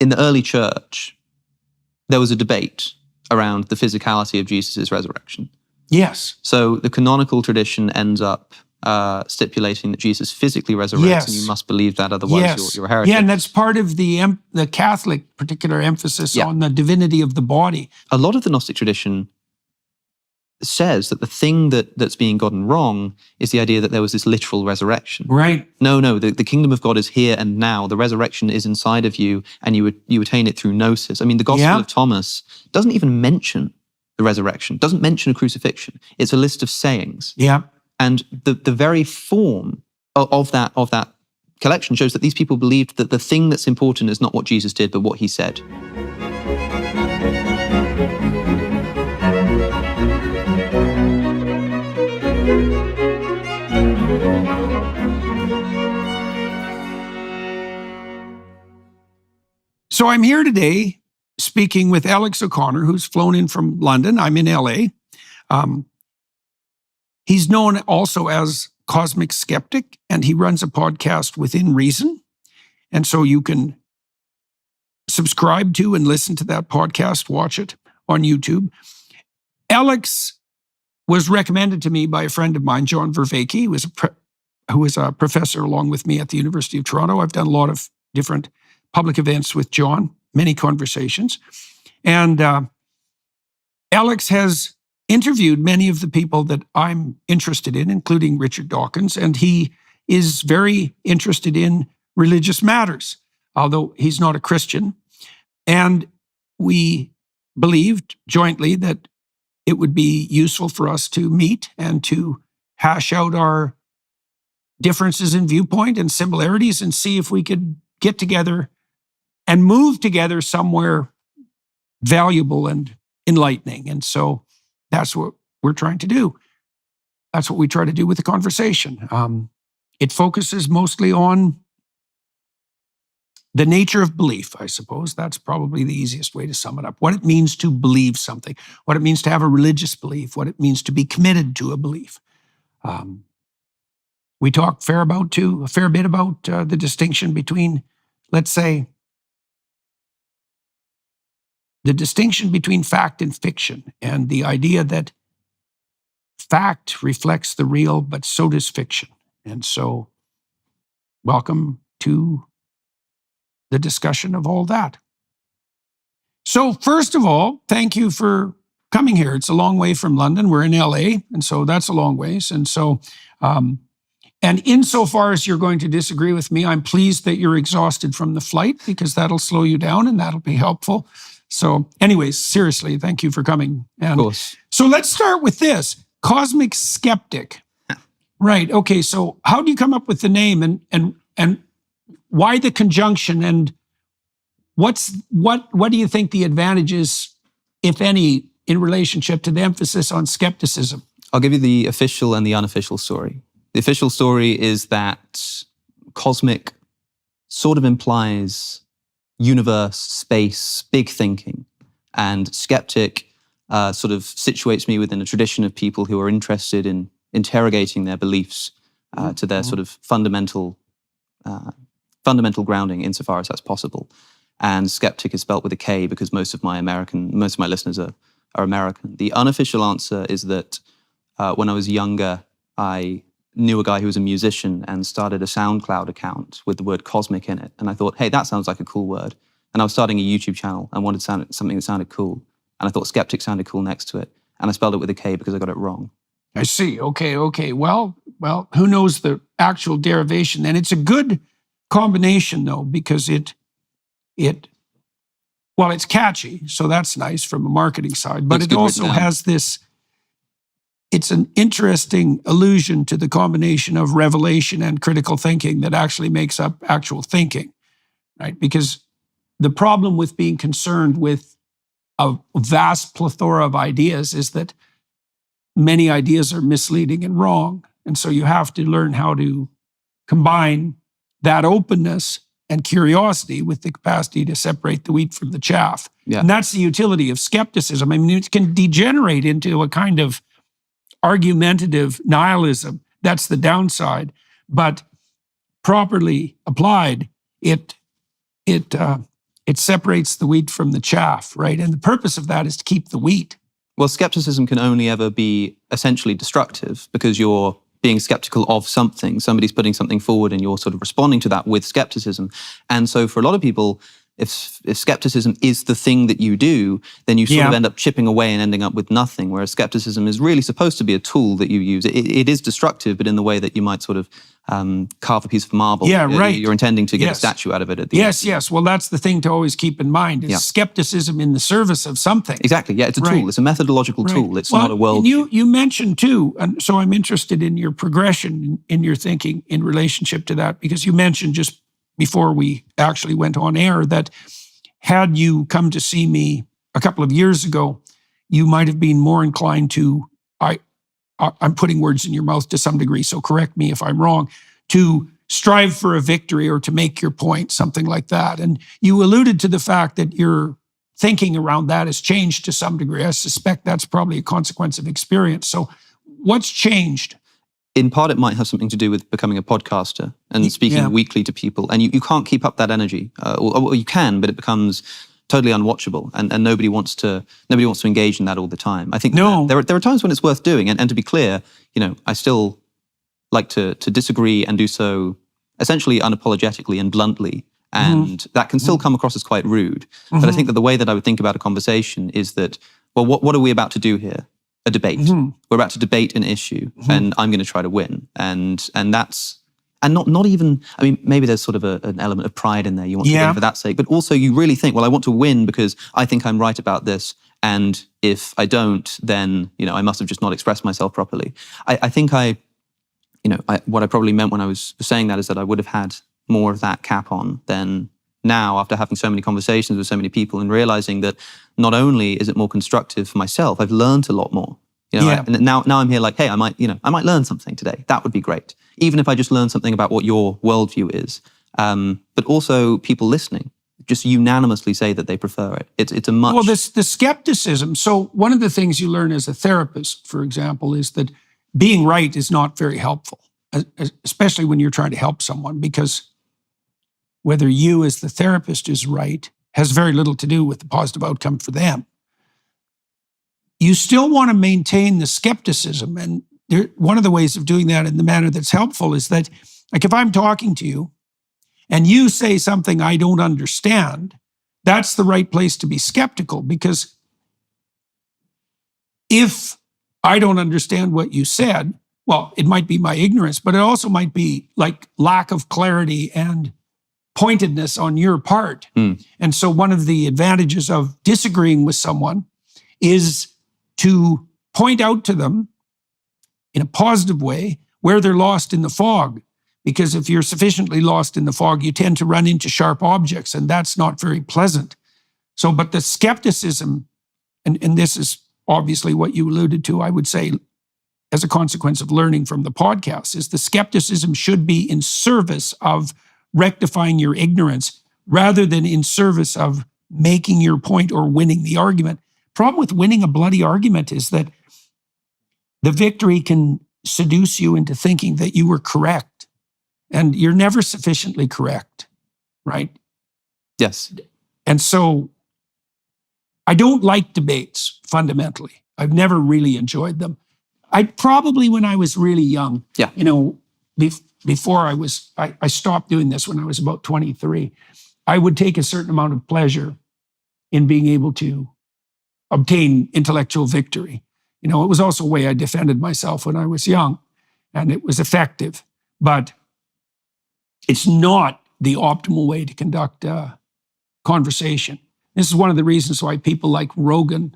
in the early church, there was a debate around the physicality of Jesus' resurrection. Yes. So the canonical tradition ends up stipulating that Jesus physically resurrects, Yes. and you must believe that, otherwise Yes. you're a heretic. Yeah, and that's part of the Catholic particular emphasis Yeah. on the divinity of the body. A lot of the Gnostic tradition says that the thing that's being gotten wrong is the idea that there was this literal resurrection. Right. No, the kingdom of God is here and now. The resurrection is inside of you, and you attain it through gnosis. I mean, the Gospel of Thomas doesn't even mention the resurrection, doesn't mention a crucifixion. It's a list of sayings. Yeah. And the very form of that collection shows that these people believed that the thing that's important is not what Jesus did, but what he said. So I'm here today speaking with Alex O'Connor, who's flown in from London. I'm in LA. He's known also as Cosmic Skeptic, and he runs a podcast Within Reason. And so you can subscribe to and listen to that podcast, watch it on YouTube. Alex was recommended to me by a friend of mine, John Vervaeke, who was a professor along with me at the University of Toronto. I've done a lot of different public events with John, many conversations. And Alex has interviewed many of the people that I'm interested in, including Richard Dawkins, and he is very interested in religious matters, although he's not a Christian. And we believed jointly that it would be useful for us to meet and to hash out our differences in viewpoint and similarities and see if we could get together and move together somewhere valuable and enlightening. And so that's what we're trying to do. That's what we try to do with the conversation. It focuses mostly on the nature of belief, I suppose. That's probably the easiest way to sum it up. What it means to believe something, what it means to have a religious belief, what it means to be committed to a belief. We talk a fair bit about the distinction between, let's say, the distinction between fact and fiction, and the idea that fact reflects the real, but so does fiction. And so, welcome to the discussion of all that. So, first of all, thank you for coming here. It's a long way from London. We're in LA, and so that's a long ways. And so, and insofar as you're going to disagree with me, I'm pleased that you're exhausted from the flight, because that'll slow you down and that'll be helpful. So anyways, seriously, thank you for coming. And of course. So let's start with this, Cosmic Skeptic. Right, okay, so how do you come up with the name, and why the conjunction, and what do you think the advantage is, if any, in relationship to the emphasis on skepticism? I'll give you the official and the unofficial story. The official story is that cosmic sort of implies universe, space, big thinking. And skeptic sort of situates me within a tradition of people who are interested in interrogating their beliefs to their sort of fundamental grounding, insofar as that's possible. And skeptic is spelt with a K, because most of my listeners are American. The unofficial answer is that when I was younger, I knew a guy who was a musician and started a SoundCloud account with the word cosmic in it. And I thought, hey, that sounds like a cool word. And I was starting a YouTube channel and wanted something that sounded cool. And I thought skeptic sounded cool next to it. And I spelled it with a K because I got it wrong. I see. Okay. Well, who knows the actual derivation? And it's a good combination, though, because it's catchy, so that's nice from a marketing side, but it also has this, it's an interesting allusion to the combination of revelation and critical thinking that actually makes up actual thinking, right? Because the problem with being concerned with a vast plethora of ideas is that many ideas are misleading and wrong. And so you have to learn how to combine that openness and curiosity with the capacity to separate the wheat from the chaff. Yeah. And that's the utility of skepticism. I mean, it can degenerate into a kind of argumentative nihilism. That's the downside. But properly applied, it it separates the wheat from the chaff, right? And the purpose of that is to keep the wheat. Well, skepticism can only ever be essentially destructive because you're being skeptical of something. Somebody's putting something forward and you're sort of responding to that with skepticism. And so for a lot of people, if skepticism is the thing that you do, then you sort of end up chipping away and ending up with nothing, whereas skepticism is really supposed to be a tool that you use. It is destructive, but in the way that you might sort of carve a piece of marble. Yeah, right. You're intending to get a statue out of it at the end. Yes. Well, that's the thing to always keep in mind, is skepticism in the service of something. Exactly, yeah, it's a tool. It's a methodological tool. It's not a world. And you mentioned too, and so I'm interested in your progression in your thinking in relationship to that, because you mentioned just before we actually went on air that had you come to see me a couple of years ago, you might have been more inclined to, I'm putting words in your mouth to some degree, so correct me if I'm wrong, to strive for a victory or to make your point, something like that. And you alluded to the fact that your thinking around that has changed to some degree. I suspect that's probably a consequence of experience. So what's changed? In part, it might have something to do with becoming a podcaster and speaking weekly to people. And you can't keep up that energy. Or you can, but it becomes totally unwatchable. And nobody wants to engage in that all the time. I think there are times when it's worth doing. And to be clear, I still like to disagree and do so essentially unapologetically and bluntly. And that can still come across as quite rude. But I think that the way that I would think about a conversation is that, well, what are we about to do here? A debate. We're about to debate an issue, and I'm going to try to win. And that's, and not even, I mean, maybe there's sort of an element of pride in there. You want to win for that sake, but also you really think, well, I want to win because I think I'm right about this. And if I don't, then, I must have just not expressed myself properly. I think what I probably meant when I was saying that is that I would have had more of that cap on than now, after having so many conversations with so many people and realizing that not only is it more constructive for myself, I've learned a lot more. And now I'm here like, hey, I might learn something today. That would be great. Even if I just learn something about what your worldview is. But also people listening just unanimously say that they prefer it. It's a much... Well, the skepticism. So one of the things you learn as a therapist, for example, is that being right is not very helpful, especially when you're trying to help someone, because whether you as the therapist is right has very little to do with the positive outcome for them. You still want to maintain the skepticism. And one of the ways of doing that in the manner that's helpful is that, like, if I'm talking to you and you say something I don't understand, that's the right place to be skeptical, because if I don't understand what you said, well, it might be my ignorance, but it also might be like lack of clarity and pointedness on your part. And so one of the advantages of disagreeing with someone is to point out to them in a positive way where they're lost in the fog. Because if you're sufficiently lost in the fog, you tend to run into sharp objects, and that's not very pleasant. So, but the skepticism, and this is obviously what you alluded to, I would say, as a consequence of learning from the podcast, is the skepticism should be in service of rectifying your ignorance rather than in service of making your point or winning the argument. Problem with winning a bloody argument is that the victory can seduce you into thinking that you were correct, and you're never sufficiently correct, right? Yes. And so I don't like debates fundamentally. I've never really enjoyed them. I probably, when I was really young, before I stopped doing this when I was about 23, I would take a certain amount of pleasure in being able to obtain intellectual victory. It was also a way I defended myself when I was young, and it was effective. But it's not the optimal way to conduct a conversation. This is one of the reasons why people like Rogan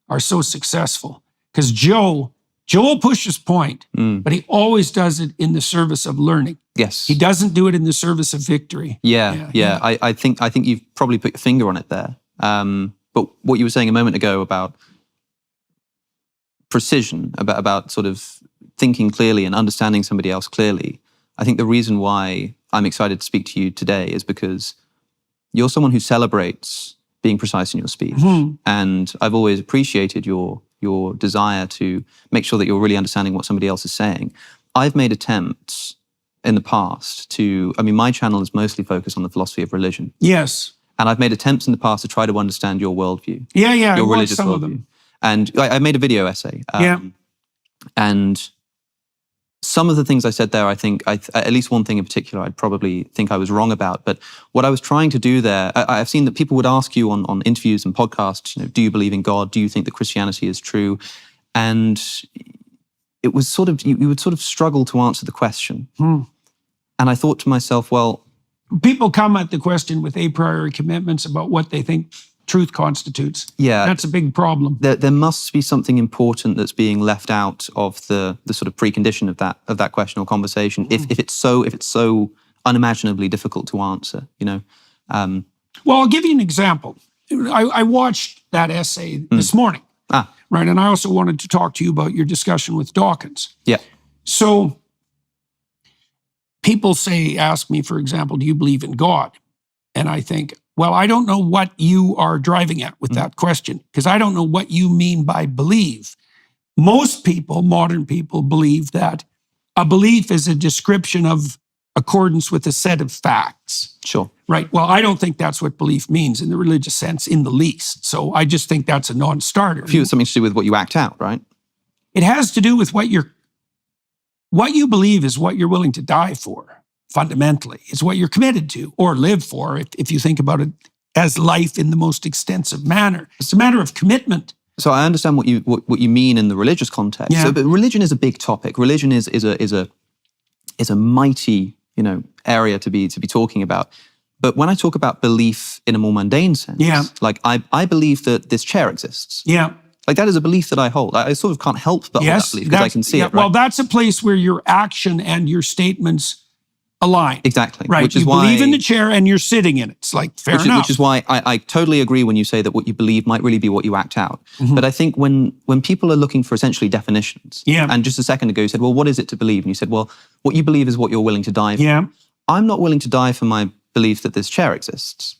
are so successful, because Joe will push his point, but he always does it in the service of learning. Yes. He doesn't do it in the service of victory. Yeah. I think you've probably put your finger on it there. But what you were saying a moment ago about precision, about sort of thinking clearly and understanding somebody else clearly, I think the reason why I'm excited to speak to you today is because you're someone who celebrates being precise in your speech. And I've always appreciated your desire to make sure that you're really understanding what somebody else is saying. I've made attempts in the past my channel is mostly focused on the philosophy of religion. Yes. And I've made attempts in the past to try to understand your worldview. Yeah, I your watched religious some worldview. of them. And I made a video essay. And some of the things I said there, I think, at least one thing in particular, I'd probably think I was wrong about. But what I was trying to do there, I've seen that people would ask you on interviews and podcasts, do you believe in God? Do you think that Christianity is true? And it was sort of, you would sort of struggle to answer the question. And I thought to myself, well, people come at the question with a priori commitments about what they think truth constitutes. Yeah, that's a big problem. There must be something important that's being left out of the sort of precondition of that question or conversation. If it's so unimaginably difficult to answer, Well, I'll give you an example. I watched that essay this morning, right? And I also wanted to talk to you about your discussion with Dawkins. Yeah. So people ask me, for example, do you believe in God? And I think, well, I don't know what you are driving at with that question, because I don't know what you mean by believe. Most people, modern people, believe that a belief is a description of accordance with a set of facts. Sure. Right. Well, I don't think that's what belief means in the religious sense in the least. So I just think that's a non-starter. If it's something to do with what you act out, right? It has to do with what you believe is what you're willing to die for. Fundamentally, it's what you're committed to or live for, if you think about it as life in the most extensive manner. It's a matter of commitment. So I understand what you mean in the religious context. Yeah. So, but religion is a big topic. Religion is a mighty area to be talking about. But when I talk about belief in a more mundane sense, like I believe that this chair exists. Yeah. Like that is a belief that I hold. I sort of can't help but hold that belief because I can see it. Right? Well, that's a place where your action and your statements align. Exactly. Right. Which is you why, believe in the chair and you're sitting in it. It's like, fair enough. Which is why I totally agree when you say that what you believe might really be what you act out. But I think when people are looking for essentially definitions, and just a second ago you said, well, what is it to believe? And you said, well, what you believe is what you're willing to die for. Yeah. I'm not willing to die for my belief that this chair exists.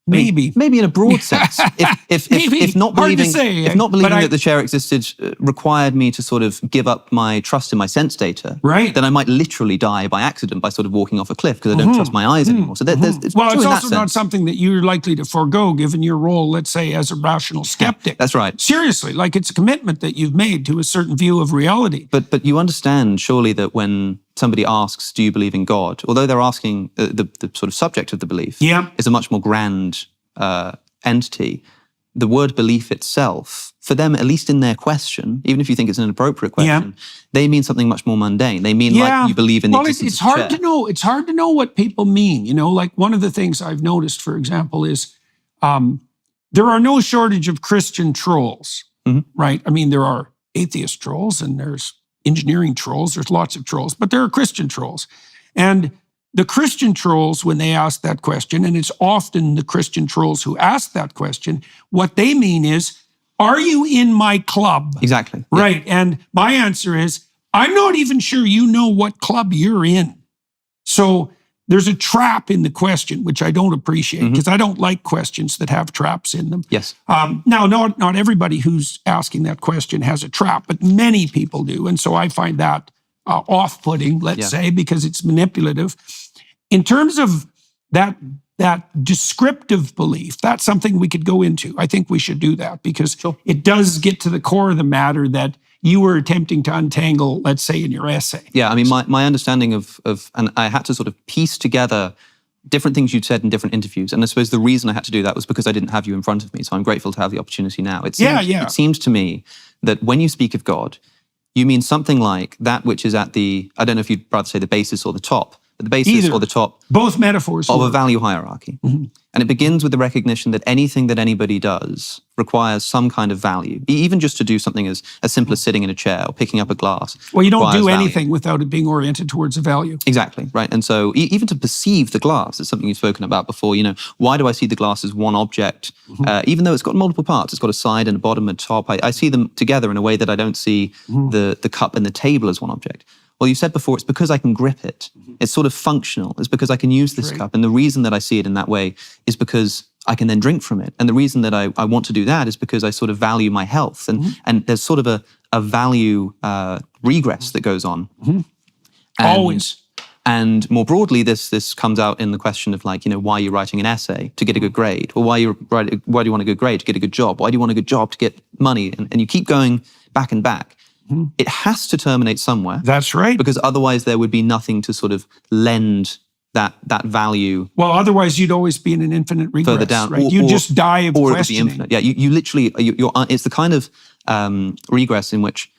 Maybe in a broad sense. If not believing, that the chair existed required me to sort of give up my trust in my sense data, right, then I might literally die by accident by sort of walking off a cliff because I don't trust my eyes anymore. So it's also not something that you're likely to forego given your role, let's say, as a rational skeptic. That's right. Seriously, like it's a commitment that you've made to a certain view of reality. But you understand surely that when somebody asks, do you believe in God? Although they're asking the sort of subject of the belief is a much more grand entity, the word belief itself, for them, at least in their question, even if you think it's an inappropriate question, they mean something much more mundane. They mean like you believe in the existence it's hard to know. It's hard to know what people mean. Like one of the things I've noticed, for example, is there are no shortage of Christian trolls, right? I mean, there are atheist trolls and there's engineering trolls. There's lots of trolls, but there are Christian trolls. And the Christian trolls, when they ask that question, and it's often the Christian trolls who ask that question, what they mean is, are you in my club? Exactly. Right. Yeah. And my answer is, I'm not even sure you know what club you're in. So there's a trap in the question, which I don't appreciate because I don't like questions that have traps in them. Yes. Now, not everybody who's asking that question has a trap, but many people do. And so I find that off-putting, let's say, because it's manipulative. In terms of that descriptive belief, that's something we could go into. I think we should do that because it does get to the core of the matter that you were attempting to untangle, let's say, in your essay. Yeah, I mean, my understanding of and I had to sort of piece together different things you'd said in different interviews. And I suppose the reason I had to do that was because I didn't have you in front of me. So I'm grateful to have the opportunity now. It seems to me that when you speak of God, you mean something like that which is at the, I don't know if you'd rather say the basis or the top, but the basis or the top. Both metaphors. Of a value hierarchy. And it begins with the recognition that anything that anybody does requires some kind of value. Even just to do something as simple as sitting in a chair or picking up a glass. Well, you don't do anything without it being oriented towards a value. Exactly, right. And so even to perceive the glass is something you've spoken about before. Why do I see the glass as one object? Even though it's got multiple parts, it's got a side and a bottom and top. I see them together in a way that I don't see the cup and the table as one object. Well, you said before, it's because I can grip it. It's sort of functional. It's because I can use this cup. And the reason that I see it in that way is because I can then drink from it. And the reason that I want to do that is because I sort of value my health. And there's sort of a value regress that goes on. Always. And more broadly, this comes out in the question of like, why are you writing an essay? To get a good grade? Or why do you want a good grade? To get a good job? Why do you want a good job? To get money? And you keep going back and back. It has to terminate somewhere. That's right. Because otherwise there would be nothing to sort of lend that value. Well, otherwise you'd always be in an infinite regress. Further down. Right? You just die of or questioning. It would be infinite. Yeah, you literally, it's the kind of regress in which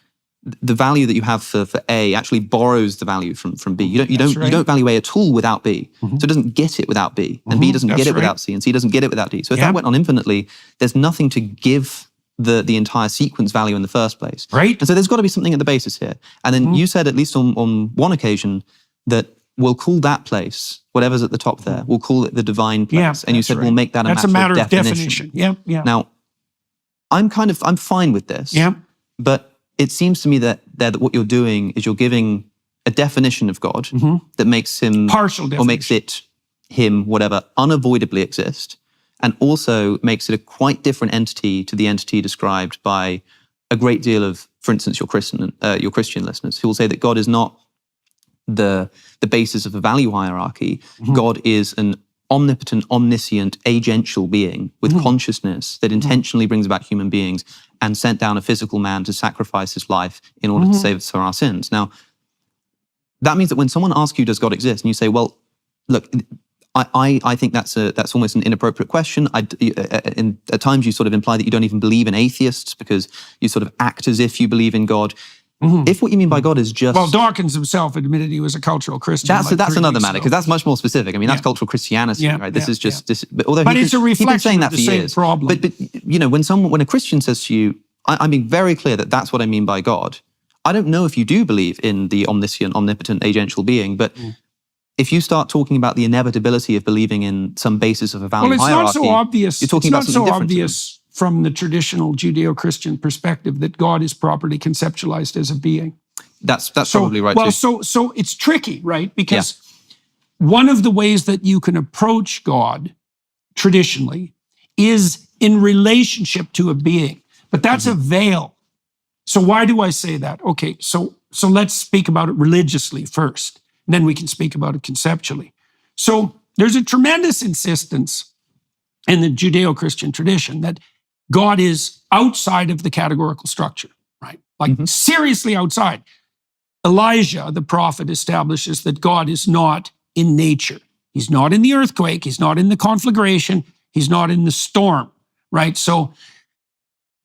the value that you have for A actually borrows the value from B. You don't value A at all without B. So it doesn't get it without B. And B doesn't get it without C. And C doesn't get it without D. So if that went on infinitely, there's nothing to give the entire sequence value in the first place. Right. And so there's got to be something at the basis here. And then you said, at least on one occasion, that we'll call that place, whatever's at the top there, we'll call it the divine place. Yeah, and you said we'll make that a matter of definition. Yeah. Now, I'm fine with this. Yeah. But it seems to me that what you're doing is you're giving a definition of God that makes him partial definition, or makes it him, whatever, unavoidably exist, and also makes it a quite different entity to the entity described by a great deal of, for instance, your Christian listeners, who will say that God is not the basis of a value hierarchy. God is an omnipotent, omniscient, agential being with consciousness that intentionally brings about human beings and sent down a physical man to sacrifice his life in order to save us from our sins. Now, that means that when someone asks you, does God exist? And you say, well, look, I think that's almost an inappropriate question. At times you sort of imply that you don't even believe in atheists because you sort of act as if you believe in God. If what you mean by God is just... Well, Dawkins himself admitted he was a cultural Christian. That's another matter, because that's much more specific. I mean, that's cultural Christianity, right? This is just... But it's a reflection of the same problem. But when a Christian says to you, I'm being very clear that that's what I mean by God. I don't know if you do believe in the omniscient, omnipotent, agential being, but if you start talking about the inevitability of believing in some basis of a value hierarchy... Well, it's not so obvious. You're talking about something different. It's not so obvious from the traditional Judeo-Christian perspective that God is properly conceptualized as a being. That's probably right too. So it's tricky, right? Because one of the ways that you can approach God traditionally is in relationship to a being, but that's a veil. So why do I say that? Okay, so let's speak about it religiously first, and then we can speak about it conceptually. So there's a tremendous insistence in the Judeo-Christian tradition that God is outside of the categorical structure, right? Like seriously outside. Elijah, the prophet, establishes that God is not in nature. He's not in the earthquake. He's not in the conflagration. He's not in the storm, right? So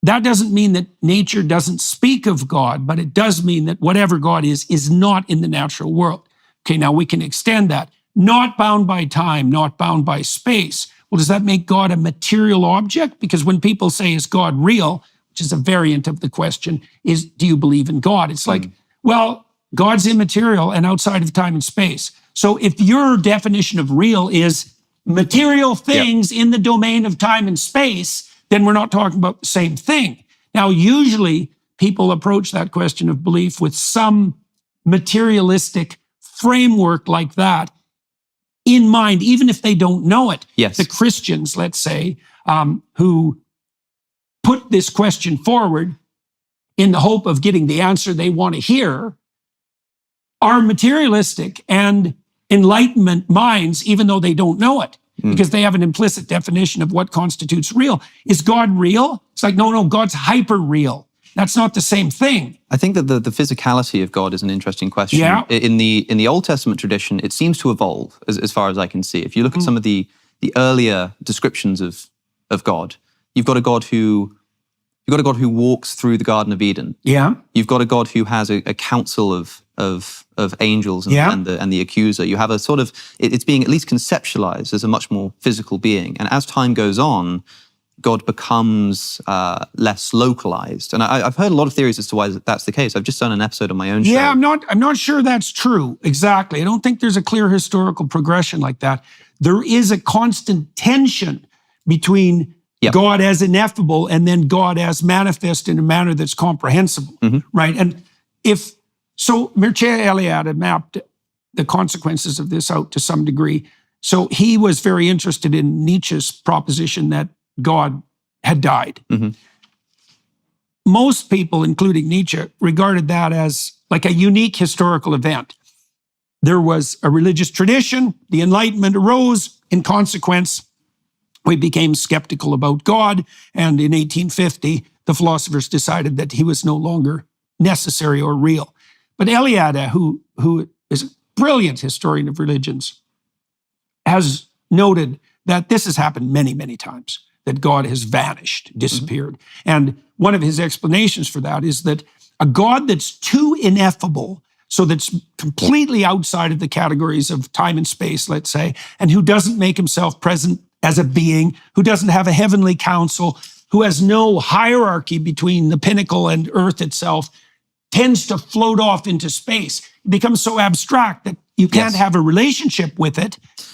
that doesn't mean that nature doesn't speak of God, but it does mean that whatever God is not in the natural world. Okay, now we can extend that. Not bound by time, not bound by space. Well, does that make God a material object? Because when people say, is God real, which is a variant of the question, do you believe in God? It's like, well, God's immaterial and outside of time and space. So if your definition of real is material things in the domain of time and space, then we're not talking about the same thing. Now, usually people approach that question of belief with some materialistic framework like that in mind, even if they don't know it. Yes. The Christians, let's say, who put this question forward in the hope of getting the answer they want to hear, are materialistic and Enlightenment minds, even though they don't know it, because they have an implicit definition of what constitutes real. Is God real? It's like, no, God's hyper real. That's not the same thing. I think that the physicality of God is an interesting question. Yeah. In the Old Testament tradition, it seems to evolve as far as I can see. If you look at some of the earlier descriptions of God, you've got a God who walks through the Garden of Eden. Yeah. You've got a God who has a council of angels and the accuser. You have a sort of, it's being at least conceptualized as a much more physical being. And as time goes on, God becomes less localized. And I've heard a lot of theories as to why that's the case. I've just done an episode on my own show. Yeah, I'm not sure that's true exactly. I don't think there's a clear historical progression like that. There is a constant tension between God as ineffable and then God as manifest in a manner that's comprehensible, right? And so Mircea Eliade had mapped the consequences of this out to some degree. So he was very interested in Nietzsche's proposition that God had died. Most people, including Nietzsche, regarded that as like a unique historical event. there was a religious tradition. The Enlightenment arose. In consequence, we became skeptical about God. And in 1850, the philosophers decided that he was no longer necessary or real. But Eliade, who is a brilliant historian of religions, has noted that this has happened many, many times, that God has vanished, disappeared. And one of his explanations for that is that a God that's too ineffable, so that's completely outside of the categories of time and space, let's say, and who doesn't make himself present as a being, who doesn't have a heavenly council, who has no hierarchy between the pinnacle and earth itself, tends to float off into space. It becomes so abstract that you can't have a relationship with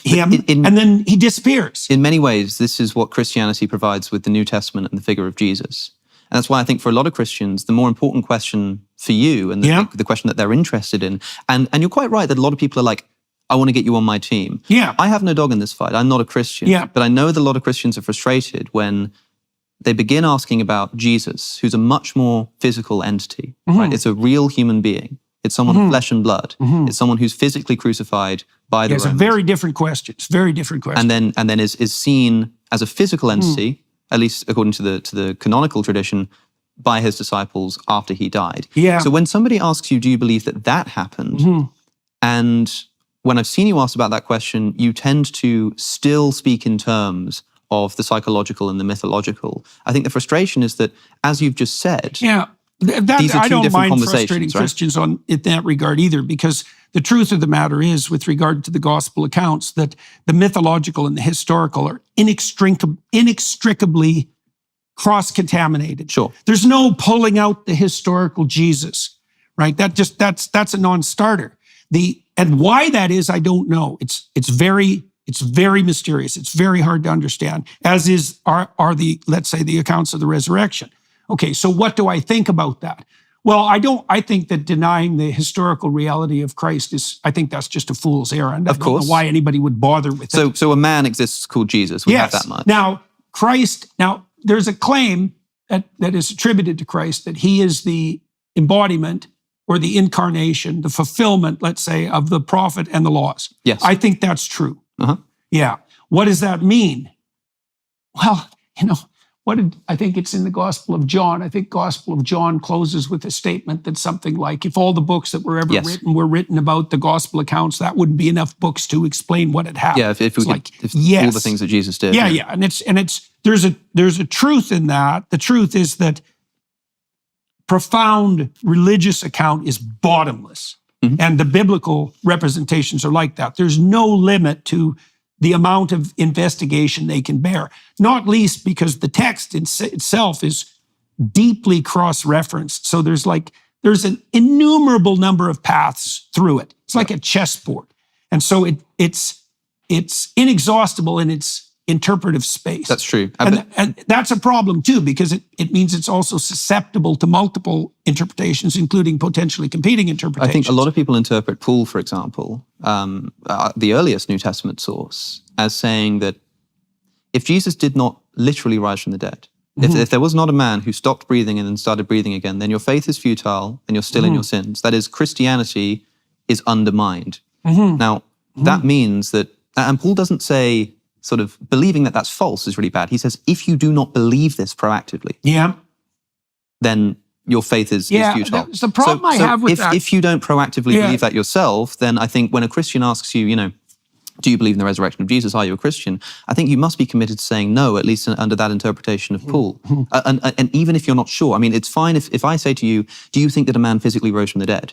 him, and then he disappears. In many ways, this is what Christianity provides with the New Testament and the figure of Jesus. And that's why I think for a lot of Christians, the more important question for you and the question that they're interested in, and you're quite right that a lot of people are like, I want to get you on my team. Yeah. I have no dog in this fight. I'm not a Christian. Yeah. But I know that a lot of Christians are frustrated when they begin asking about Jesus, who's a much more physical entity. Right? It's a real human being. It's someone of flesh and blood. It's someone who's physically crucified by the Romans. It's a very different question. It's a very different question. And then is seen as a physical entity, at least according to the canonical tradition, by his disciples after he died. Yeah. So when somebody asks you, do you believe that happened? And when I've seen you ask about that question, you tend to still speak in terms of the psychological and the mythological. I think the frustration is that, as you've just said, these are I two don't different mind conversations, frustrating right? Christians in that regard either, because the truth of the matter is, with regard to the gospel accounts, that the mythological and the historical are inextricably cross-contaminated. Sure. There's no pulling out the historical Jesus, right? That's a non-starter. And why that is, I don't know. It's very mysterious. It's very hard to understand, as are the, let's say, the accounts of the resurrection. Okay, so what do I think about that? Well, I think that denying the historical reality of Christ I think that's just a fool's errand. I don't know why anybody would bother with it. So a man exists called Jesus. We have that much. Now, there's a claim that is attributed to Christ that he is the embodiment or the incarnation, the fulfillment, let's say, of the prophet and the laws. Yes. I think that's true. Yeah. What does that mean? Well, I think it's in the Gospel of John. I think Gospel of John closes with a statement that's something like, if all the books that were ever written were written about the gospel accounts, that wouldn't be enough books to explain what had happened. Yeah, if all the things that Jesus did. Yeah. And there's a truth in that. The truth is that profound religious account is bottomless. And the biblical representations are like that. There's no limit to the amount of investigation they can bear, not least because the text itself is deeply cross-referenced. So there's an innumerable number of paths through it. It's like a chessboard. And so it's inexhaustible in its interpretive space. That's true. And that's a problem too, because it means it's also susceptible to multiple interpretations, including potentially competing interpretations. I think a lot of people interpret Paul, for example, the earliest New Testament source, as saying that if Jesus did not literally rise from the dead, if there was not a man who stopped breathing and then started breathing again, then your faith is futile and you're still in your sins. That is, Christianity is undermined. Now, that means that, and Paul doesn't say sort of believing that that's false is really bad. He says, if you do not believe this proactively, then your faith is futile. The problem I have with that. If you don't proactively believe that yourself, then I think when a Christian asks you, do you believe in the resurrection of Jesus? Are you a Christian? I think you must be committed to saying no, at least under that interpretation of Paul. And even if you're not sure, I mean, it's fine if I say to you, do you think that a man physically rose from the dead?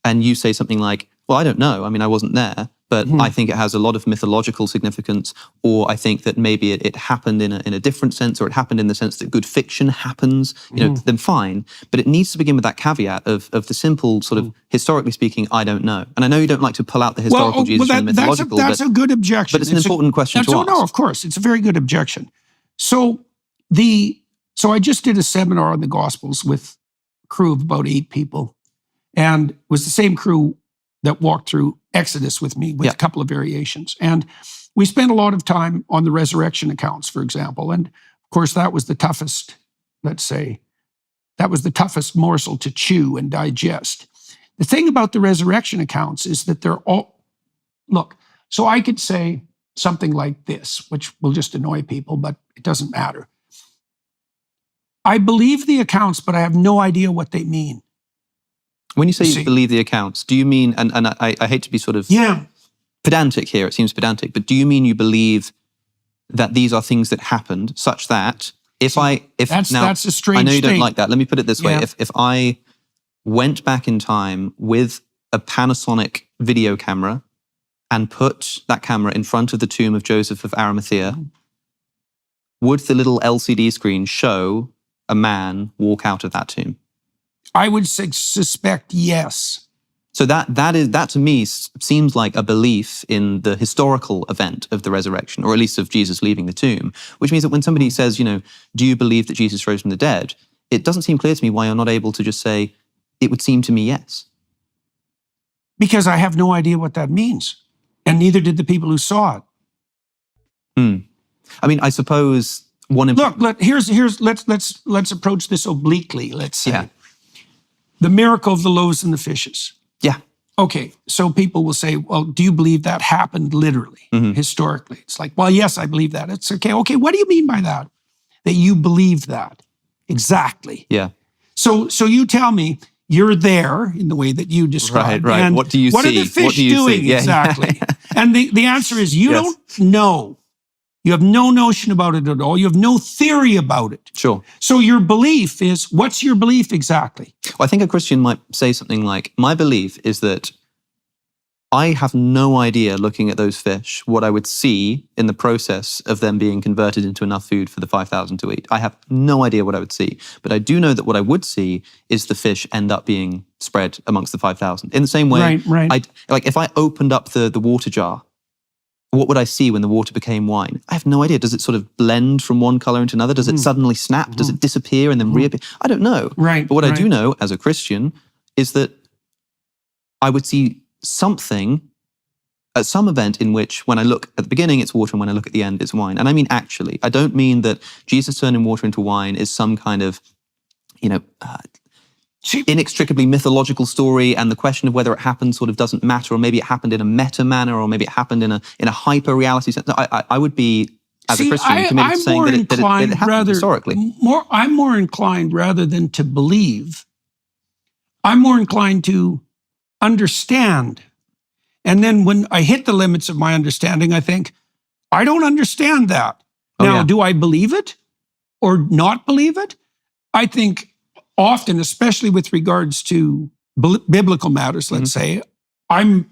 And you say something like, well, I don't know. I mean, I wasn't there. But I think it has a lot of mythological significance, or I think that maybe it happened in a different sense, or it happened in the sense that good fiction happens, then fine. But it needs to begin with that caveat of the simple sort of, historically speaking, I don't know. And I know you don't like to pull out the historical Jesus from the mythological. That's a good objection. But it's an important question to ask. No, of course. It's a very good objection. So I just did a seminar on the Gospels with a crew of about 8 people. And it was the same crew that walked through Exodus with me with a couple of variations. And we spent a lot of time on the resurrection accounts, for example. And of course, that was the toughest, morsel to chew and digest. The thing about the resurrection accounts is that they're look, so I could say something like this, which will just annoy people, but it doesn't matter. I believe the accounts, but I have no idea what they mean. When you say you believe the accounts, do you mean, and I hate to be sort of pedantic here, it seems pedantic, but do you mean you believe that these are things that happened such that that's a strange I know you don't thing. Like that. Let me put it this way. If I went back in time with a Panasonic video camera and put that camera in front of the tomb of Joseph of Arimathea, would the little LCD screen show a man walk out of that tomb? I would suspect yes. So that to me seems like a belief in the historical event of the resurrection, or at least of Jesus leaving the tomb, which means that when somebody says, do you believe that Jesus rose from the dead? It doesn't seem clear to me why you're not able to just say, it would seem to me yes. Because I have no idea what that means. And neither did the people who saw it. I mean, I suppose Look, let's approach this obliquely, let's say. Yeah. The miracle of the loaves and the fishes. Yeah. Okay, so people will say, well, do you believe that happened literally, historically? It's like, well, yes, I believe that. It's okay. Okay, what do you mean by that? That you believe that? Exactly. Yeah. So you tell me, you're there in the way that you described. Right. And what do you see? What are the fish doing exactly? And the answer is you don't know. You have no notion about it at all. You have no theory about it. Sure. So your belief is, what's your belief exactly? Well, I think a Christian might say something like, my belief is that I have no idea, looking at those fish, what I would see in the process of them being converted into enough food for the 5,000 to eat. I have no idea what I would see. But I do know that what I would see is the fish end up being spread amongst the 5,000. In the same way, right. Like if I opened up the water jar, what would I see when the water became wine? I have no idea. Does it sort of blend from one color into another? Does it suddenly snap? Does it disappear and then reappear? I don't know. Right. But what I do know as a Christian is that I would see something at some event in which when I look at the beginning, it's water, and when I look at the end, it's wine. And I mean actually. I don't mean that Jesus turning water into wine is some kind of, inextricably mythological story, and the question of whether it happened sort of doesn't matter, or maybe it happened in a meta manner, or maybe it happened in a hyper reality sense. No, I would be, as a Christian, committed to saying that it happened historically. I'm more inclined, rather than to believe, I'm more inclined to understand. And then when I hit the limits of my understanding, I think, I don't understand that. Now, do I believe it or not believe it? I think often, especially with regards to biblical matters, let's say, I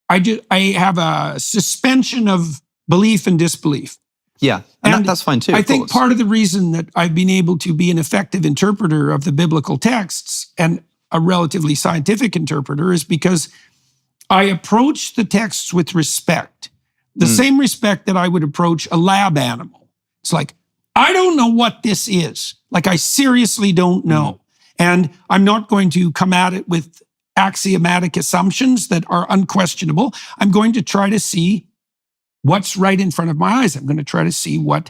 have a suspension of belief and disbelief. Yeah, and that's fine too. I think part of the reason that I've been able to be an effective interpreter of the biblical texts and a relatively scientific interpreter is because I approach the texts with respect, the same respect that I would approach a lab animal. It's like, I don't know what this is. Like, I seriously don't know. And I'm not going to come at it with axiomatic assumptions that are unquestionable. I'm going to try to see what's right in front of my eyes. I'm going to try to see what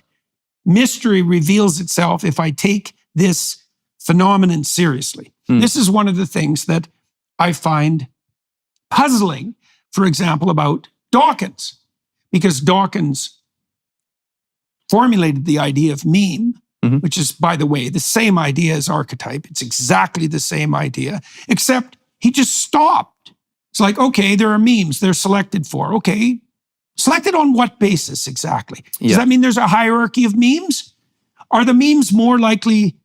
mystery reveals itself if I take this phenomenon seriously. This is one of the things that I find puzzling, for example, about Dawkins, because Dawkins formulated the idea of meme, which is, by the way, the same idea as archetype. It's exactly the same idea, except he just stopped. It's like, okay, there are memes, they're selected for. Okay, selected on what basis exactly? Does that mean there's a hierarchy of memes? Are the memes more likely,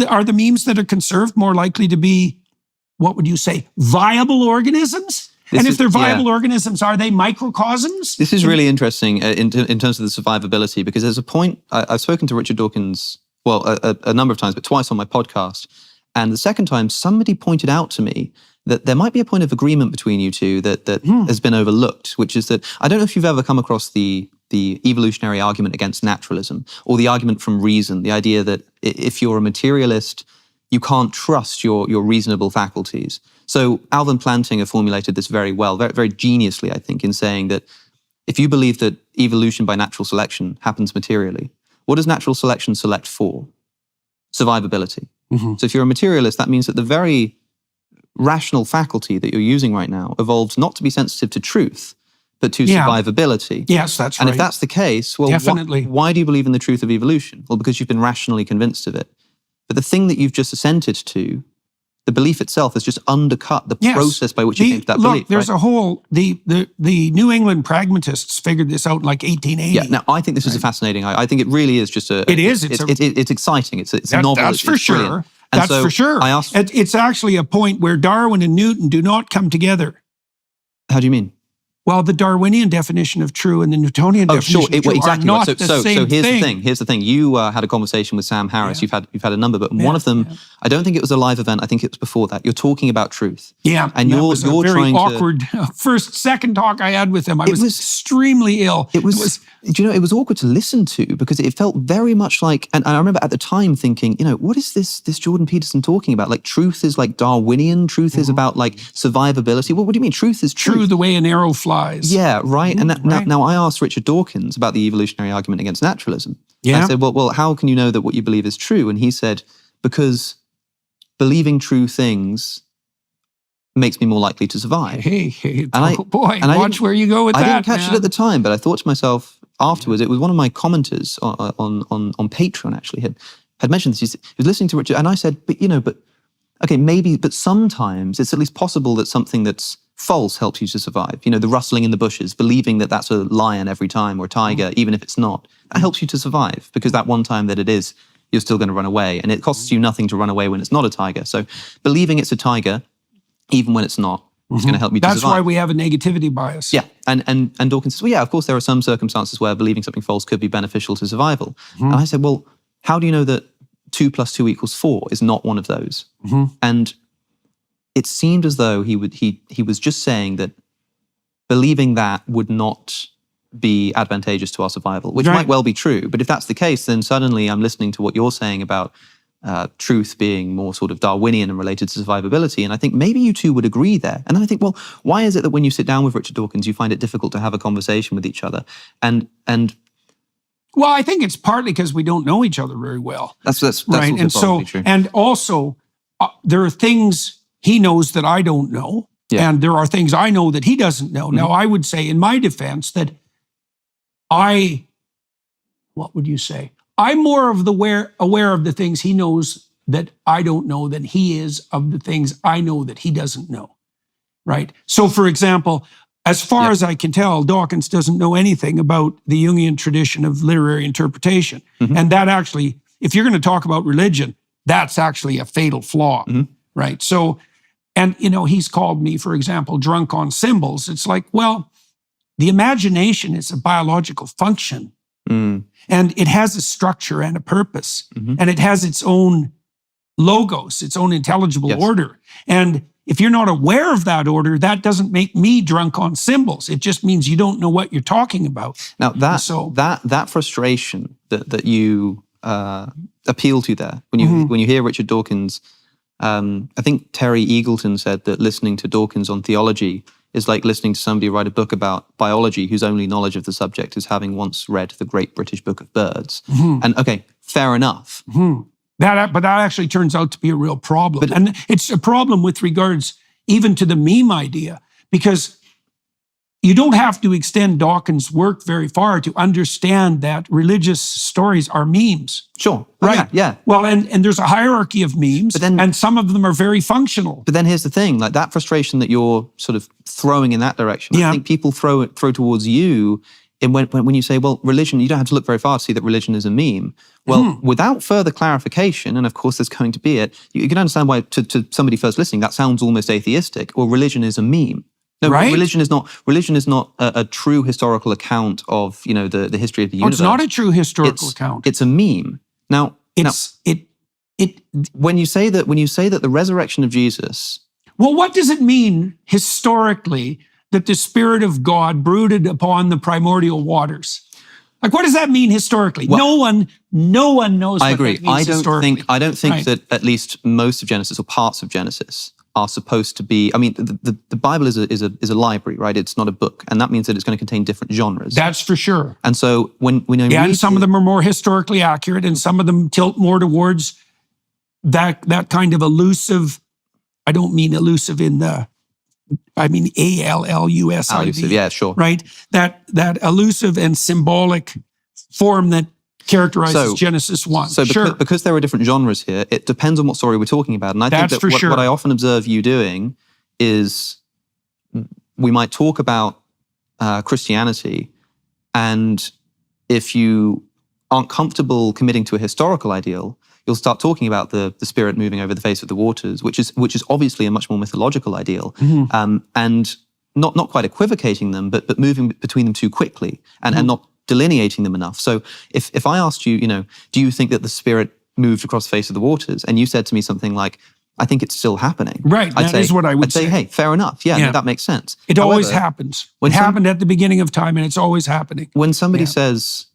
are the memes that are conserved more likely to be, what would you say, viable organisms? And if they're viable organisms, are they microcosms? This is really interesting in terms of the survivability, because there's a point, I've spoken to Richard Dawkins, well, a number of times, but twice on my podcast. And the second time, somebody pointed out to me that there might be a point of agreement between you two that has been overlooked, which is that, I don't know if you've ever come across the evolutionary argument against naturalism, or the argument from reason, the idea that if you're a materialist, you can't trust your reasonable faculties. So Alvin Plantinga formulated this very well, very, very geniusly, I think, in saying that if you believe that evolution by natural selection happens materially, what does natural selection select for? Survivability. So if you're a materialist, that means that the very rational faculty that you're using right now evolved not to be sensitive to truth, but to Yeah. survivability. Yes, that's And right. if that's the case, well, Definitely. why do you believe in the truth of evolution? Well, because you've been rationally convinced of it. But the thing that you've just assented to, the belief itself has just undercut the Yes. process by which you came to that Look, belief. there's right? a whole, the New England pragmatists figured this out in like 1880. Yeah, now I think this is a fascinating. I think it really is just a. It is. It's exciting. It's a novel. That's for it's sure. brilliant. And That's so for sure. I asked, It's actually a point where Darwin and Newton do not come together. how do you mean? Well, the Darwinian definition of true and the Newtonian definition of true exactly are right. not the So same here's thing. the thing. Here's the thing. You had a conversation with Sam Harris. Yeah. You've had a number, but one of them, I don't think it was a live event. I think it was before that. You're talking about truth. Yeah, and that you're was a you're very trying awkward second talk I had with him. I was extremely ill. It was. Do you know? It was awkward to listen to because it felt very much like. And I remember at the time thinking, what is this Jordan Peterson talking about? Like truth is like Darwinian. Truth is about like survivability. What do you mean? Truth is true the way an arrow flies. Yeah, right. And now I asked Richard Dawkins about the evolutionary argument against naturalism. Yeah. I said, well, how can you know that what you believe is true? And he said, because believing true things makes me more likely to survive. Hey, I watch where you go with that. I didn't catch it at the time, but I thought to myself afterwards, it was one of my commenters on Patreon actually had mentioned this. He was listening to Richard, and I said, but okay, maybe, but sometimes it's at least possible that something that's false helps you to survive. The rustling in the bushes, believing that that's a lion every time or a tiger, even if it's not, that helps you to survive because that one time that it is, you're still going to run away. And it costs you nothing to run away when it's not a tiger. So believing it's a tiger, even when it's not, is going to help you to survive. That's why we have a negativity bias. Yeah. And Dawkins says, well, yeah, of course, there are some circumstances where believing something false could be beneficial to survival. And I said, well, how do you know that 2 + 2 = 4 is not one of those? And it seemed as though he was just saying that believing that would not be advantageous to our survival, which might well be true. But if that's the case, then suddenly I'm listening to what you're saying about truth being more sort of Darwinian and related to survivability. And I think maybe you two would agree there. And then I think, well, why is it that when you sit down with Richard Dawkins, you find it difficult to have a conversation with each other? And well, I think it's partly because we don't know each other very well. That's right. Also and so, probably true. And also, there are things he knows that I don't know. Yeah. And there are things I know that he doesn't know. Now, I would say in my defense that what would you say? I'm more of aware of the things he knows that I don't know than he is of the things I know that he doesn't know, right? So, for example, as far as I can tell, Dawkins doesn't know anything about the Jungian tradition of literary interpretation. And that actually, if you're going to talk about religion, that's actually a fatal flaw, right? So, and, he's called me, for example, drunk on symbols. It's like, well, the imagination is a biological function. And it has a structure and a purpose. And it has its own logos, its own intelligible order. And if you're not aware of that order, that doesn't make me drunk on symbols. It just means you don't know what you're talking about. Now, that frustration that you appeal to there, when you hear Richard Dawkins, I think Terry Eagleton said that listening to Dawkins on theology is like listening to somebody write a book about biology whose only knowledge of the subject is having once read the Great British Book of Birds. And okay, fair enough. But that actually turns out to be a real problem. And it's a problem with regards even to the meme idea, because you don't have to extend Dawkins' work very far to understand that religious stories are memes. Sure. Right. Yeah. Well, and there's a hierarchy of memes, and some of them are very functional. But then here's the thing, like that frustration that you're sort of throwing in that direction, I think people throw towards you when you say, well, religion, you don't have to look very far to see that religion is a meme. Well, without further clarification, and of course there's going to be it, you can understand why to somebody first listening, that sounds almost atheistic, or religion is a meme. No, religion is not a true historical account of the history of the universe. It's not a true historical account. It's a meme. Now, when you say that the resurrection of Jesus. Well, what does it mean historically that the Spirit of God brooded upon the primordial waters? Like, what does that mean historically? Well, no one knows. I agree. What that means historically. I don't think that at least most of Genesis or parts of Genesis are supposed to be. I mean, the Bible is a library, right? It's not a book, and that means that it's going to contain different genres. That's for sure. And so when I read and some of them are more historically accurate, and some of them tilt more towards that kind of elusive. I don't mean elusive in the ALLUSIV. Elusive, yeah, sure. Right? That elusive and symbolic form that characterizes Genesis 1. So because there are different genres here, it depends on what story we're talking about. And I think that what I often observe you doing is we might talk about Christianity, and if you aren't comfortable committing to a historical ideal, you'll start talking about the spirit moving over the face of the waters, which is obviously a much more mythological ideal, and not quite equivocating them, but moving between them too quickly and not delineating them enough. So if I asked you, do you think that the spirit moved across the face of the waters, and you said to me something like, I think it's still happening. Right, that is what I would say. Hey, fair enough. Yeah, no, that makes sense. It always happens. It happened at the beginning of time, and it's always happening. When somebody says,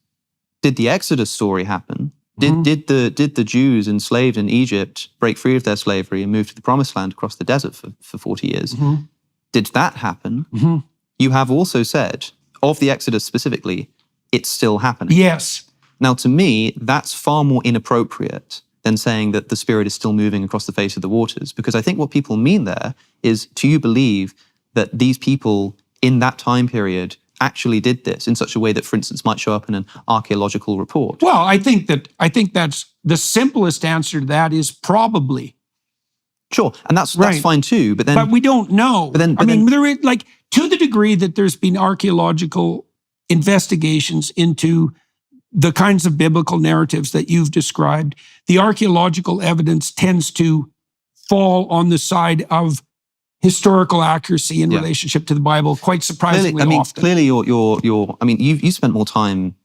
did the Exodus story happen? Did the Jews enslaved in Egypt break free of their slavery and move to the Promised Land across the desert for 40 years? Did that happen? You have also said, of the Exodus specifically, it's still happening. Yes. Now, to me, that's far more inappropriate than saying that the spirit is still moving across the face of the waters, because I think what people mean there is, do you believe that these people in that time period actually did this in such a way that, for instance, might show up in an archaeological report? Well, I think that's the simplest answer to that is probably. Sure, and that's fine too. But we don't know. There is, to the degree that there's been archaeological investigations into the kinds of biblical narratives that you've described, the archaeological evidence tends to fall on the side of historical accuracy in relationship to the Bible, quite surprisingly often. Clearly, you spent more time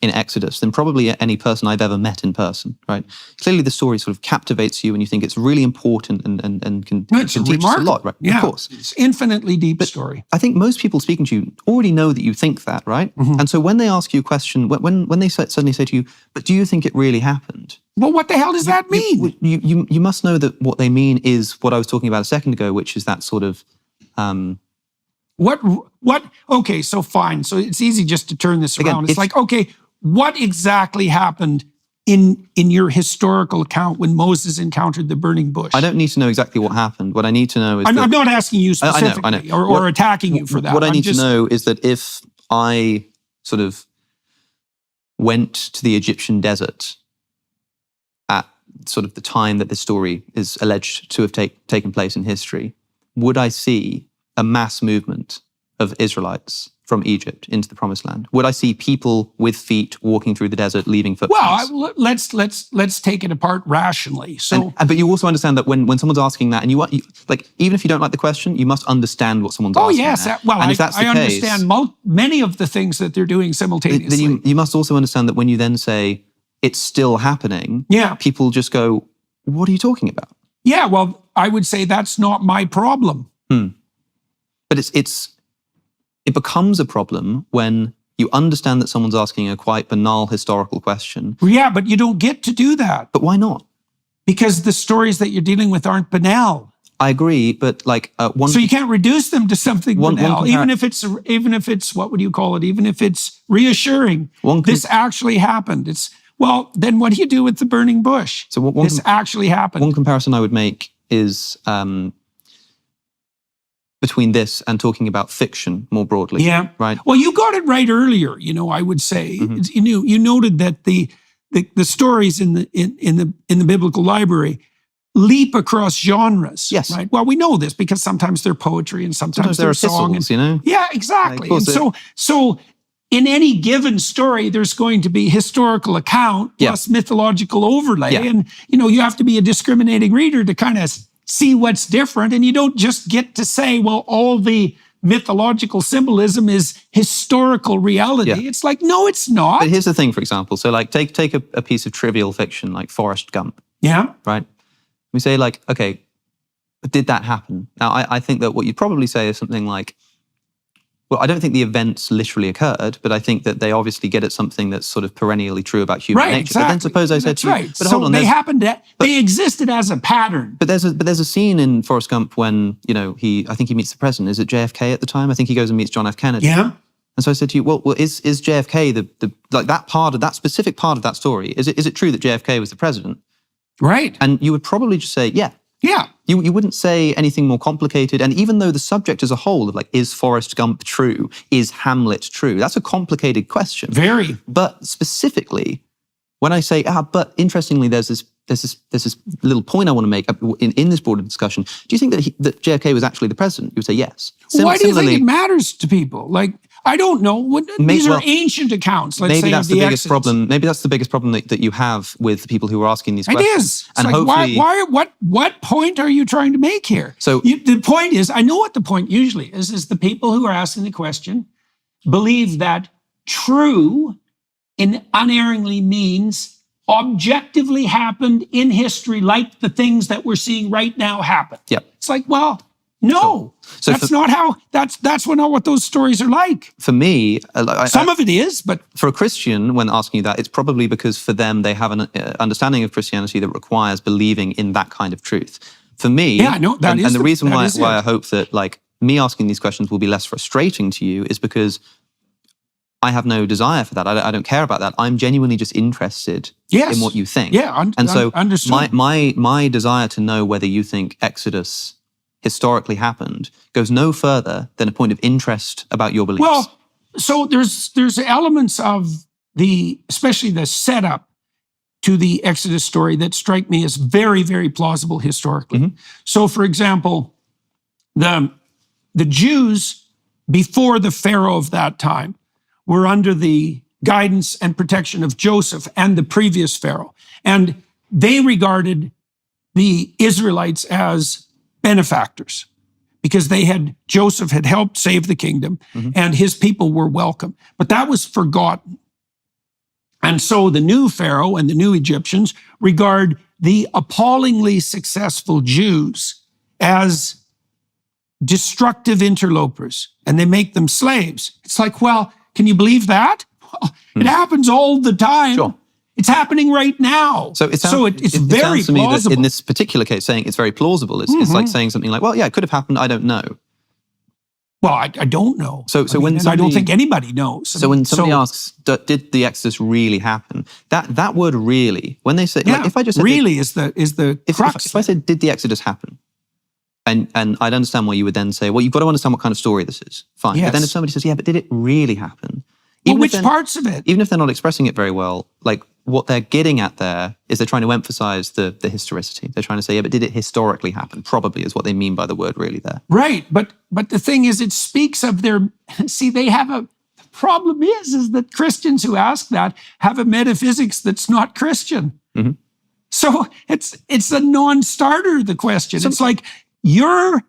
in Exodus than probably any person I've ever met in person, right? Clearly, the story sort of captivates you, and you think it's really important and can teach us a lot, right? Yeah, of course. It's infinitely deep story. I think most people speaking to you already know that you think that, right? And so when they ask you a question, when they suddenly say to you, but do you think it really happened? Well, what the hell does that mean? You must know that what they mean is what I was talking about a second ago, which is that sort of... What? Okay, so fine. So it's easy just to turn this around. It's like, okay, what exactly happened in your historical account when Moses encountered the burning bush? I don't need to know exactly what happened. What I need to know is I'm not asking you specifically I know. Or attacking you for that. What I need to know is that if I sort of went to the Egyptian desert at sort of the time that this story is alleged to have taken place in history, would I see a mass movement of Israelites from Egypt into the Promised Land? Would I see people with feet walking through the desert, leaving footprints? Well, let's take it apart rationally. So, but you also understand that when someone's asking that, and you even if you don't like the question, you must understand what someone's asking. Oh yes, and if that's the case, understand many of the things that they're doing simultaneously. Then you must also understand that when you then say it's still happening, people just go, "What are you talking about?" Yeah, well, I would say that's not my problem. But it becomes a problem when you understand that someone's asking a quite banal historical question. Yeah, but you don't get to do that. But why not? Because the stories that you're dealing with aren't banal. I agree, but so you can't reduce them to something banal, even if it's what would you call it? Even if it's reassuring. This actually happened. Then what do you do with the burning bush? So this actually happened. One comparison I would make is between this and talking about fiction more broadly. Yeah. Right. Well, you got it right earlier. I would say you noted that the stories in the biblical library leap across genres. Yes. Right. Well, we know this because sometimes they're poetry and sometimes they're song. Yeah, exactly. And so in any given story, there's going to be historical account plus mythological overlay, and you have to be a discriminating reader to kind of see what's different, and you don't just get to say, well, all the mythological symbolism is historical reality. Yeah. It's like, no, it's not. But here's the thing, for example. So take a piece of trivial fiction like Forrest Gump. Yeah. Right? We say okay, but did that happen? Now, I think that what you'd probably say is something like, well, I don't think the events literally occurred, but I think that they obviously get at something that's sort of perennially true about human nature. Exactly. But then suppose I said to you, but hold on, they happened. They existed as a pattern. But there's a scene in Forrest Gump when I think he meets the president. Is it JFK at the time? I think he goes and meets John F. Kennedy. Yeah. And so I said to you, well, is JFK that specific part of that story? Is it true that JFK was the president? Right. And you would probably just say, yeah. Yeah. You wouldn't say anything more complicated. And even though the subject as a whole of like, is Forrest Gump true? Is Hamlet true? That's a complicated question. Very. But specifically, when I say, but interestingly, there's this little point I want to make in this broader discussion. Do you think that JFK was actually the president? You would say yes. Why do you think it matters to people? Like, I don't know. These are ancient accounts. Let's say that's the biggest problem. Maybe that's the biggest problem that you have with the people who are asking these questions. It is. And like, hopefully, what point are you trying to make here? So the point is, I know what the point usually is the people who are asking the question believe that true unerringly means objectively happened in history, like the things that we're seeing right now happen. Yeah. It's like, well, no, so that's not what those stories are like. For me, some of it is, but for a Christian, when asking you that, it's probably because for them they have an understanding of Christianity that requires believing in that kind of truth. For me, yeah, no, that is, and the reason why I hope that like me asking these questions will be less frustrating to you is because I have no desire for that. I don't care about that. I'm genuinely just interested in what you think. Yeah, and so understood. my desire to know whether you think Exodus historically happened goes no further than a point of interest about your beliefs. Well, so there's elements of especially the setup to the Exodus story that strike me as very, very plausible historically. Mm-hmm. So, for example, the Jews before the Pharaoh of that time were under the guidance and protection of Joseph and the previous Pharaoh. And they regarded the Israelites as benefactors because Joseph had helped save the kingdom and his people were welcome. But that was forgotten. And so the new Pharaoh and the new Egyptians regard the appallingly successful Jews as destructive interlopers and they make them slaves. It's like, well, can you believe that? Well, it happens all the time. Sure. It's happening right now. So it's very to me plausible. that in this particular case, saying it's very plausible, it's like saying something like, well, yeah, it could have happened. I don't know. Well, I don't know. I don't think anybody knows. So when somebody asks, did the Exodus really happen? That word really, when they say, like, if I just said really is the crux. If I said, did the Exodus happen? And I'd understand why you would then say, well, you've got to understand what kind of story this is. Fine. Yes. But then if somebody says, yeah, but did it really happen? Well, which parts of it? Even if they're not expressing it very well, like what they're getting at there is they're trying to emphasize the historicity. They're trying to say, yeah, but did it historically happen? Probably is what they mean by the word really there. Right. But the thing is, it speaks of the problem is that Christians who ask that have a metaphysics that's not Christian. Mm-hmm. So it's a non-starter, the question. It's like, you're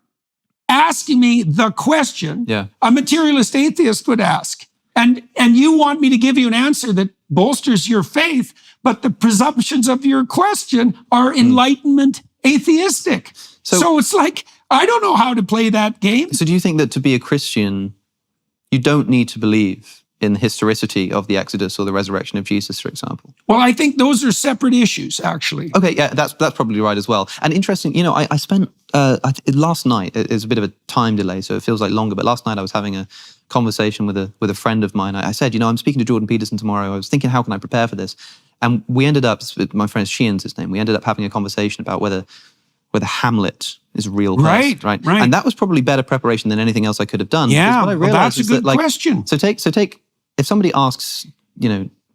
asking me the question a materialist atheist would ask. And you want me to give you an answer that bolsters your faith, but the presumptions of your question are Enlightenment atheistic. So it's like, I don't know how to play that game. So do you think that to be a Christian, you don't need to believe in the historicity of the Exodus or the resurrection of Jesus, for example? Well, I think those are separate issues, actually. Okay, yeah, that's probably right as well. And interesting, I spent, last night, it's a bit of a time delay, so it feels like longer, but last night I was having a conversation with a friend of mine. I said, I'm speaking to Jordan Peterson tomorrow. I was thinking, how can I prepare for this? And we ended up, my friend Sheehan's his name, we ended up having a conversation about whether Hamlet is a real person, right? And that was probably better preparation than anything else I could have done. Yeah, what I realized that's a good question. So take, if somebody asks,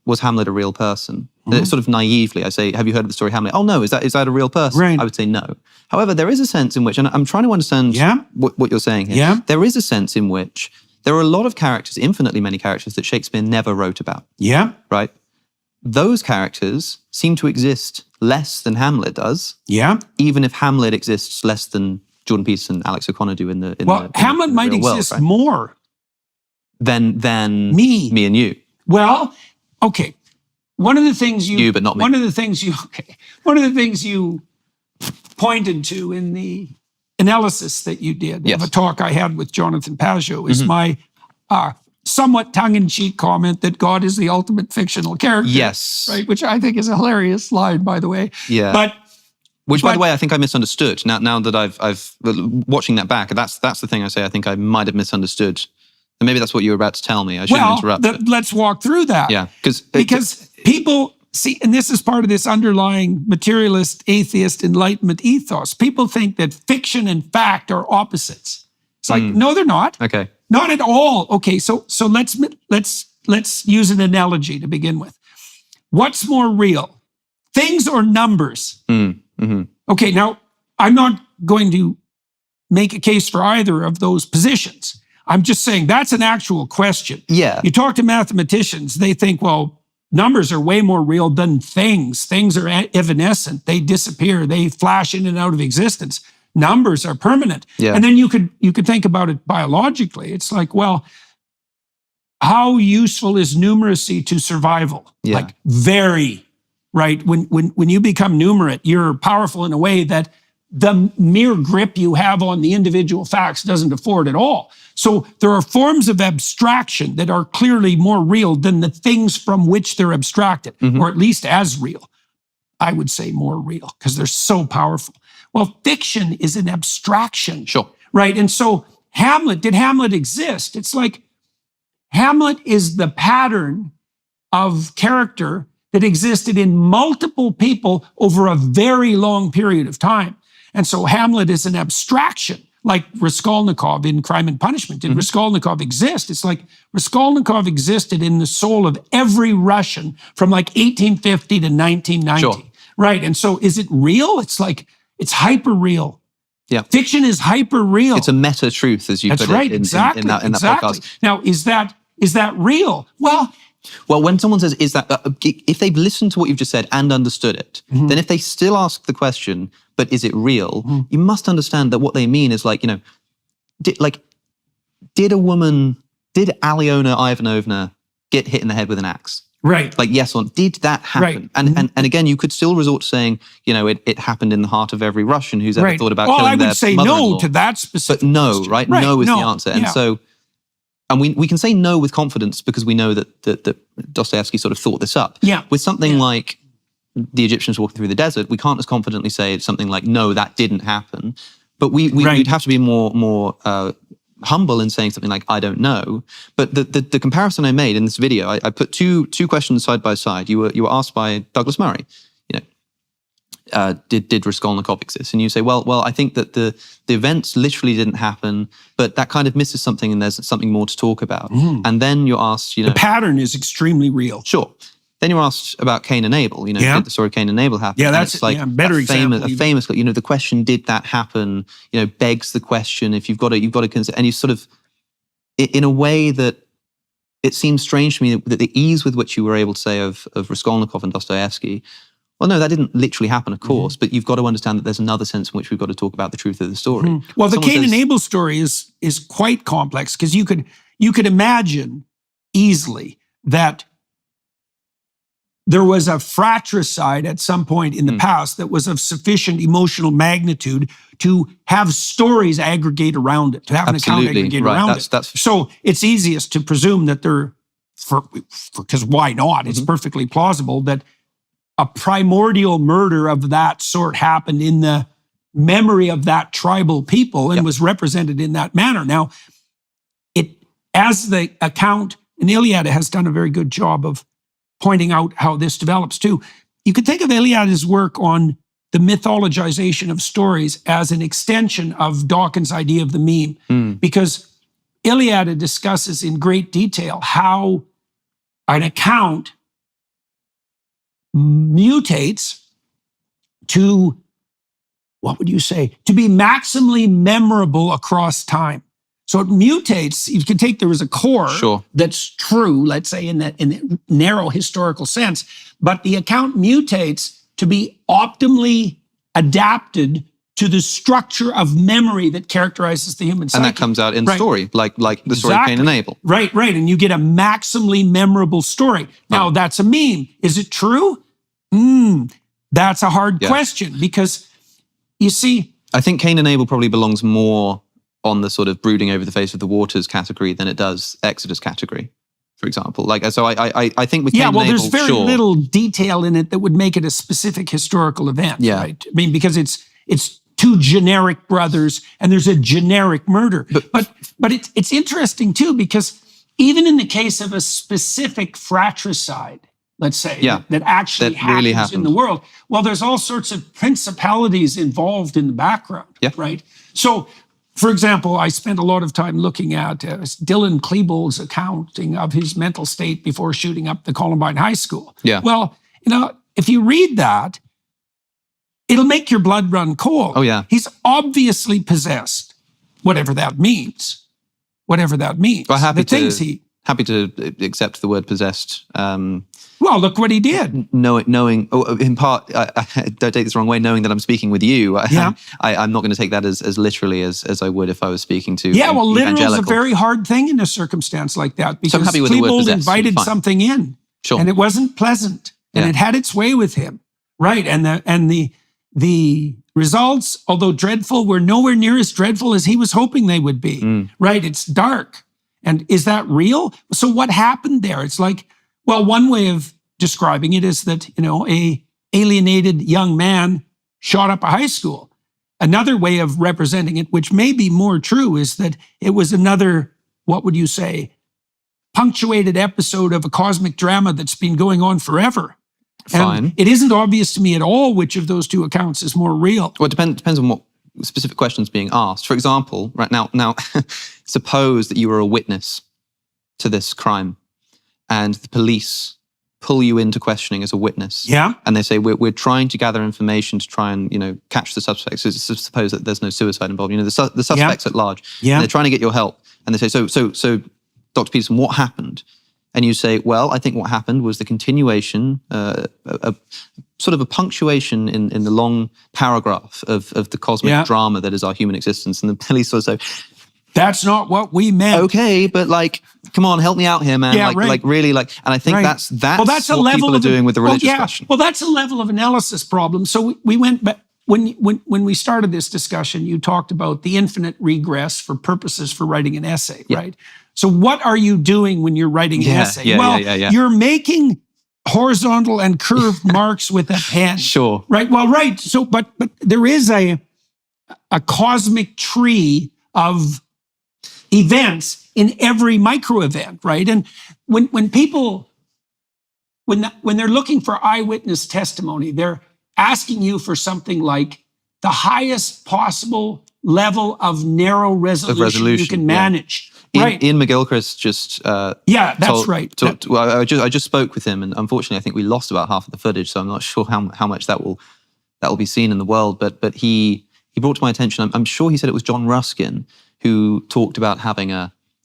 was Hamlet a real person? Sort of naively, I say, have you heard of the story Hamlet? Oh no, is that a real person? Right. I would say no. However, there is a sense in which, and I'm trying to understand what you're saying here. Yeah. There is a sense in which there are a lot of characters, infinitely many characters that Shakespeare never wrote about. Yeah. Right? Those characters seem to exist less than Hamlet does. Yeah. Even if Hamlet exists less than Jordan Peterson, Alex O'Connor do in the Hamlet might exist world, right? more than me and you. Well, okay. One of the things you, but not me. One of the things you pointed to in the analysis that you did of a talk I had with Jonathan Pajot is my somewhat tongue-in-cheek comment that God is the ultimate fictional character. Yes. Right, which I think is a hilarious line, by the way. Yeah. By the way, I think I misunderstood. Now that I've watching that back, that's the thing I say. I think I might have misunderstood. And maybe that's what you were about to tell me. I shouldn't interrupt. Let's walk through that. Yeah, because people see, and this is part of this underlying materialist, atheist, enlightenment ethos. People think that fiction and fact are opposites. It's like, no, they're not. Okay. Not at all. Okay, so let's use an analogy to begin with. What's more real, things or numbers? Okay, now I'm not going to make a case for either of those positions. I'm just saying that's an actual question. Yeah. You talk to mathematicians, they think, well, numbers are way more real than things. Things are evanescent. They disappear. They flash in and out of existence. Numbers are permanent. Yeah. And then you could think about it biologically. It's like, well, how useful is numeracy to survival? Yeah. Like very, right? When you become numerate, you're powerful in a way that the mere grip you have on the individual facts doesn't afford at all. So there are forms of abstraction that are clearly more real than the things from which they're abstracted, or at least as real. I would say more real because they're so powerful. Well, fiction is an abstraction. Sure. Right? And so did Hamlet exist? It's like Hamlet is the pattern of character that existed in multiple people over a very long period of time. And so Hamlet is an abstraction, like Raskolnikov in Crime and Punishment. Did Raskolnikov exist? It's like Raskolnikov existed in the soul of every Russian from like 1850 to 1990. Sure. Right. And so is it real? It's like, it's hyper real. Yeah. Fiction is hyper real. It's a meta truth, as you put it in that podcast. Now, is that real? Well, when someone says, is that, if they've listened to what you've just said and understood it, then if they still ask the question, but is it real? You must understand that what they mean is like, did Alyona Ivanovna get hit in the head with an axe? Right. Like, yes or no, did that happen? Right. And again, you could still resort to saying, it happened in the heart of every Russian who's ever thought about killing their mother-in-law. I would say no to that specific But no, question. right? No is the answer. And yeah. so, and we can say no with confidence because we know that Dostoevsky sort of thought this up. Yeah. With something like the Egyptians walking through the desert, we can't as confidently say something like, no, that didn't happen. But we'd have to be more humble in saying something like, I don't know. But the comparison I made in this video, I put two questions side by side. You were asked by Douglas Murray, did Raskolnikov exist? And you say, well, I think that the events literally didn't happen, but that kind of misses something and there's something more to talk about. And then you're asked, the pattern is extremely real. Sure. Then you're asked about Cain and Abel, did the story of Cain and Abel happen? Yeah, that's like better example. A famous, the question, did that happen, begs the question, if you've got to consider, and you sort of, in a way that it seems strange to me that the ease with which you were able to say of Raskolnikov and Dostoevsky, well, no, that didn't literally happen, of course, but you've got to understand that there's another sense in which we've got to talk about the truth of the story. Well, the Cain and Abel story is quite complex because you could imagine easily that there was a fratricide at some point in the past that was of sufficient emotional magnitude to have stories aggregate around it, to have an account aggregate around it. So it's easiest to presume that because why not? It's perfectly plausible that a primordial murder of that sort happened in the memory of that tribal people and was represented in that manner. Now, as the account, and Iliad has done a very good job of pointing out how this develops too. You could think of Iliad's work on the mythologization of stories as an extension of Dawkins' idea of the meme, because Iliad discusses in great detail how an account mutates to, what would you say, to be maximally memorable across time. So it mutates. You can take, there is a core that's true, let's say in the narrow historical sense, but the account mutates to be optimally adapted to the structure of memory that characterizes the human psyche. And that comes out in the story, like the story of Cain and Abel. Right. And you get a maximally memorable story. Now, that's a meme. Is it true? That's a hard question because, you see, I think Cain and Abel probably belongs more on the sort of brooding over the face of the waters category than it does Exodus category, for example. So I think with Cain and Abel, there's very little detail in it that would make it a specific historical event, right? I mean, because it's two generic brothers and there's a generic murder. But it's interesting too, because even in the case of a specific fratricide, let's say, Yeah, that actually that really happens in the happened. world. Well, there's all sorts of principalities involved in the background, Yeah. right? So, for example, I spent a lot of time looking at Dylan Klebold's accounting of his mental state before shooting up the Columbine High School. Yeah. Well, if you read that, it'll make your blood run cold. Oh, yeah. He's obviously possessed, whatever that means. Whatever that means. Well, happy to accept the word possessed. Well, look what he did. Knowing, in part, don't take this the wrong way, knowing that I'm speaking with you, Yeah. I'm not going to take that as literally as I would if I was speaking to Yeah, well, literal is a evangelical. very hard thing in a circumstance like that, because I'm happy with the word Klebold possessed, invited fine. something in, Sure. and it wasn't pleasant, and Yeah. it had its way with him, right? And the results, although dreadful, were nowhere near as dreadful as he was hoping they would be, right? It's dark. And is that real? So what happened there? It's like, well, one way of describing it is that, a alienated young man shot up a high school. Another way of representing it, which may be more true, is that it was another, what would you say, punctuated episode of a cosmic drama that's been going on forever. Fine. And it isn't obvious to me at all which of those two accounts is more real. Well, it depends on what specific questions being asked. For example, right now, suppose that you were a witness to this crime, and the police pull you into questioning as a witness. Yeah. And they say, we're trying to gather information to try and, catch the suspects. So suppose that there's no suicide involved. The suspects at large. Yeah. And they're trying to get your help. And they say, so Dr. Peterson, what happened? And you say, well, I think what happened was the continuation, sort of a punctuation in the long paragraph of the cosmic drama that is our human existence. And the police sort of say, that's not what we meant. okay, but come on, help me out here, man. Yeah, right. Really, and I think that's well, that's what people are doing with the religious question. Well, that's a level of analysis problem. So we went back. When we started this discussion, you talked about the infinite regress for purposes for writing an essay, right? So what are you doing when you're writing an essay? You're making horizontal and curved marks with a pen. Sure. Right. Well, right. So, but there is a cosmic tree of events in every micro event, right? And when people, when they're looking for eyewitness testimony, they're asking you for something like the highest possible level of narrow resolution you can manage. Right. Ian McGilchrist just that's right. Well, I just spoke with him, and unfortunately, I think we lost about half of the footage, so I'm not sure how much that will be seen in the world. But he brought to my attention. I'm sure he said it was John Ruskin who talked about having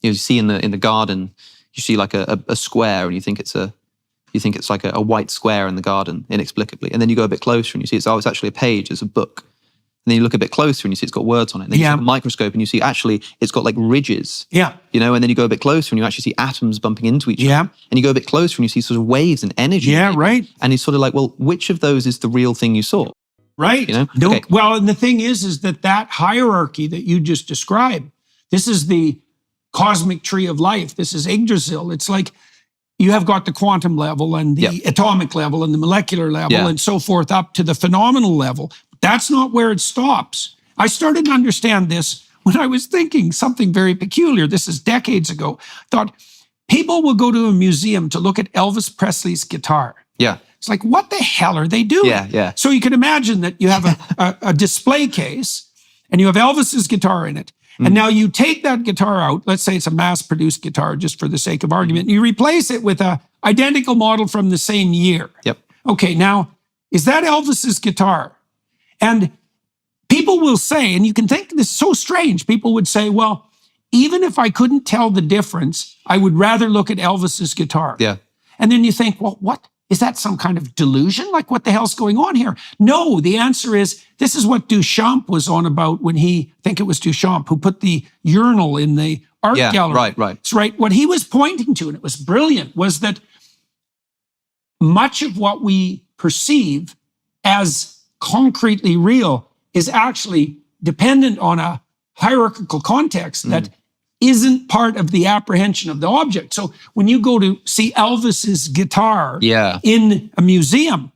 you see in the garden, you see like a square, and you think it's like a white square in the garden inexplicably, and then you go a bit closer and you see it's actually a page, it's a book. And then you look a bit closer and you see it's got words on it. And then you see a microscope and you see actually it's got like ridges. Yeah. And then you go a bit closer and you actually see atoms bumping into each other. And you go a bit closer and you see sort of waves and energy. Yeah, right. And he's sort of like, well, which of those is the real thing you saw? Right. Okay. Well, and the thing is that hierarchy that you just described, this is the cosmic tree of life. This is Yggdrasil. It's like you have got the quantum level and the atomic level and the molecular level and so forth up to the phenomenal level. That's not where it stops. I started to understand this when I was thinking something very peculiar. This is decades ago. I thought people will go to a museum to look at Elvis Presley's guitar. Yeah. It's like, what the hell are they doing? Yeah. So you can imagine that you have a display case and you have Elvis's guitar in it. And now you take that guitar out, let's say it's a mass-produced guitar just for the sake of argument, and you replace it with an identical model from the same year. Yep. Okay, now, is that Elvis's guitar? And people will say, and you can think this is so strange, people would say, well, even if I couldn't tell the difference, I would rather look at Elvis's guitar. Yeah. And then you think, well, what? Is that some kind of delusion? Like, what the hell's going on here? No, the answer is, this is what Duchamp was on about when I think it was Duchamp, who put the urinal in the art gallery. Right. It's right. What he was pointing to, and it was brilliant, was that much of what we perceive as concretely real is actually dependent on a hierarchical context that isn't part of the apprehension of the object. So when you go to see Elvis's guitar in a museum,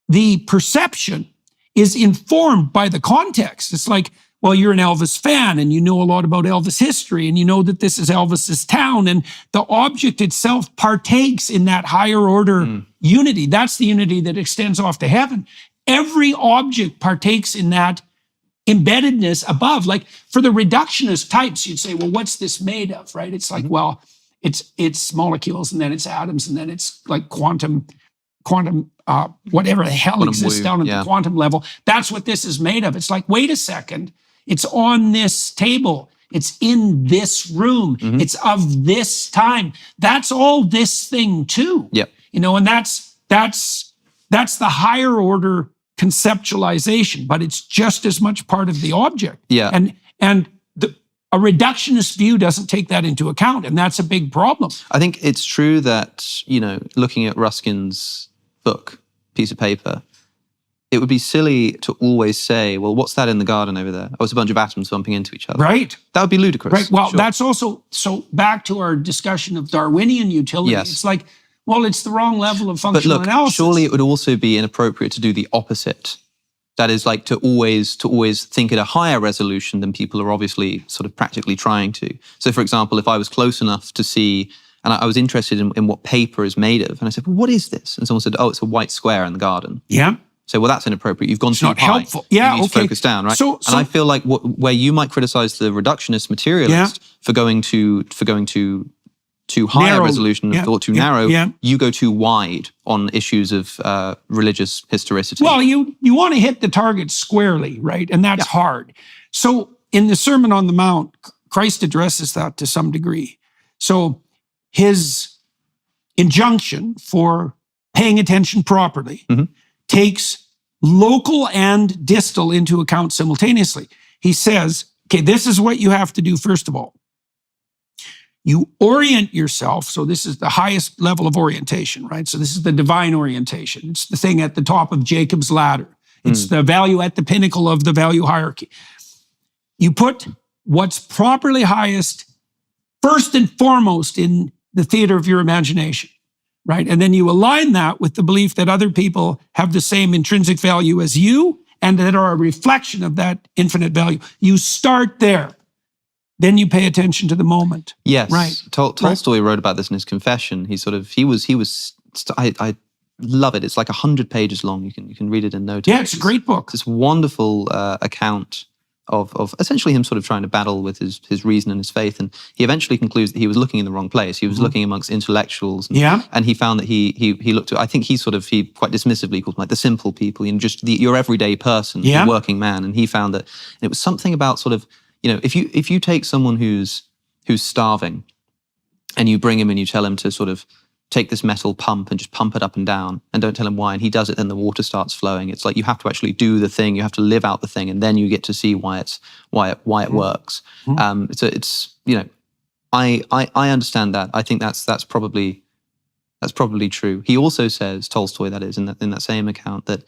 the perception is informed by the context. It's like, well, you're an Elvis fan and you know a lot about Elvis history and you know that this is Elvis's town, and the object itself partakes in that higher order unity. That's the unity that extends off to heaven. Every object partakes in that embeddedness above. Like for the reductionist types, you'd say, well, what's this made of, right? It's like, well, it's molecules, and then it's atoms, and then it's like quantum, whatever the hell exists down at the quantum level. That's what this is made of. It's like, wait a second, it's on this table. It's in this room. It's of this time. That's all this thing too. Yep. And that's the higher order conceptualization, but it's just as much part of the object. Yeah. And a reductionist view doesn't take that into account, and that's a big problem. I think it's true that, looking at Ruskin's book, piece of paper, it would be silly to always say, well, what's that in the garden over there? Oh, it's a bunch of atoms bumping into each other. Right. That would be ludicrous. Right. Well, that's also, so back to our discussion of Darwinian utility. Yes. It's like, well, it's the wrong level of functional But look, analysis. surely it would also be inappropriate to do the opposite. That is like to always think at a higher resolution than people are obviously sort of practically trying to. So for example, if I was close enough to see, and I was interested in what paper is made of, and I said, well, what is this? And someone said, oh, it's a white square in the garden. Yeah. So, well, that's inappropriate. You've gone too high. It's not helpful. Yeah, you need to focus down, right? So and I feel like where you might criticize the reductionist materialist for going too high narrow, a resolution or too narrow, you go too wide on issues of religious historicity. Well, you want to hit the target squarely, right? And that's hard. So in the Sermon on the Mount, Christ addresses that to some degree. So his injunction for paying attention properly takes local and distal into account simultaneously. He says, okay, this is what you have to do first of all. You orient yourself. So this is the highest level of orientation, right? So this is the divine orientation. It's the thing at the top of Jacob's ladder. It's the value at the pinnacle of the value hierarchy. You put what's properly highest first and foremost in the theater of your imagination, right? And then you align that with the belief that other people have the same intrinsic value as you and that are a reflection of that infinite value. You start there. Then you pay attention to the moment. Yes. Right. Tolstoy wrote about this in his confession. I love it. It's like 100 pages long. You can read it in no time. Yeah, it's a great book. This wonderful account of essentially him sort of trying to battle with his reason and his faith. And he eventually concludes that he was looking in the wrong place. He was looking amongst intellectuals. And he found that he looked at, I think he quite dismissively called them like the simple people, just your everyday person, the working man. And he found that it was something about sort of, if you take someone who's starving and you bring him and you tell him to sort of take this metal pump and just pump it up and down and don't tell him why, and he does it, then the water starts flowing. It's like you have to actually do the thing, you have to live out the thing, and then you get to see why it works. I understand that. I think that's probably true. He also says, Tolstoy that is, in that same account, that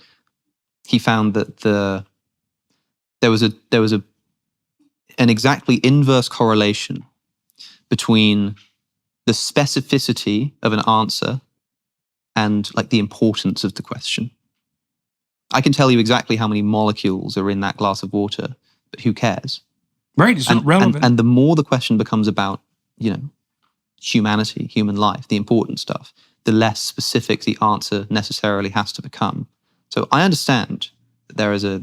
he found that there was an exactly inverse correlation between the specificity of an answer and like the importance of the question. I can tell you exactly how many molecules are in that glass of water, but who cares? Right, it's not relevant. And the more the question becomes about, humanity, human life, the important stuff, the less specific the answer necessarily has to become. So I understand that there is a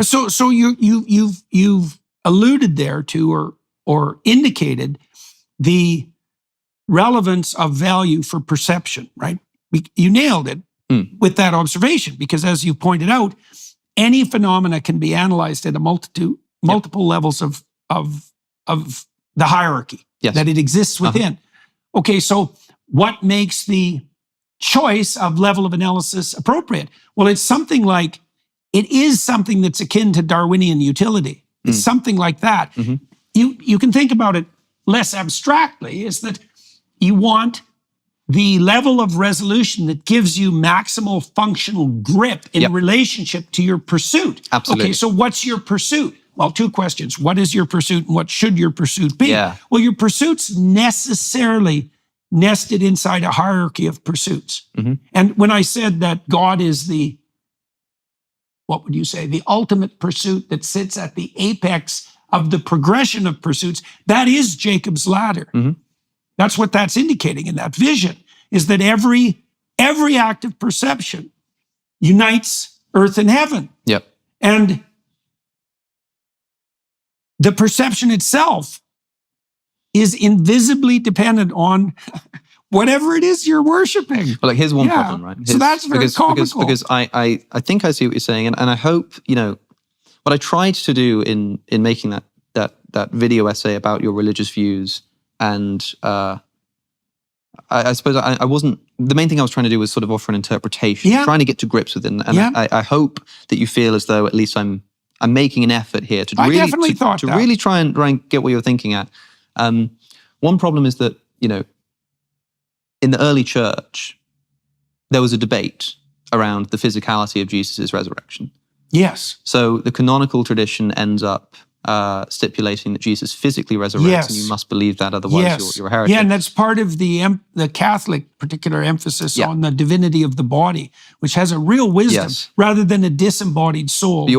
So you've alluded there to or indicated the relevance of value for perception, right? You nailed it with that observation, because as you pointed out, any phenomena can be analyzed at multiple levels of the hierarchy that it exists within. Okay, so what makes the choice of level of analysis appropriate? Well, it is something that's akin to Darwinian utility. It's something like that. You can think about it less abstractly, is that you want the level of resolution that gives you maximal functional grip in relationship to your pursuit. Absolutely. Okay, so what's your pursuit? Well, two questions. What is your pursuit and what should your pursuit be? Yeah. Well, your pursuit's necessarily nested inside a hierarchy of pursuits. And when I said that God is the ultimate pursuit that sits at the apex of the progression of pursuits, that is Jacob's ladder. That's what that's indicating in that vision, is that every every act of perception unites earth and heaven. Yep. And the perception itself is invisibly dependent on whatever it is you're worshiping. Well, like here's one problem, right? So that's very comical. Because I think I see what you're saying, and I hope, what I tried to do in making that video essay about your religious views, and I suppose I wasn't, the main thing I was trying to do was sort of offer an interpretation, trying to get to grips with it, and I hope that you feel as though at least I'm making an effort here to really try and get what you're thinking at. One problem is that, in the early church, there was a debate around the physicality of Jesus' resurrection. Yes. So the canonical tradition ends up stipulating that Jesus physically resurrects, and you must believe that, otherwise you're a heretic. Yeah, and that's part of the Catholic particular emphasis on the divinity of the body, which has a real wisdom rather than a disembodied soul. But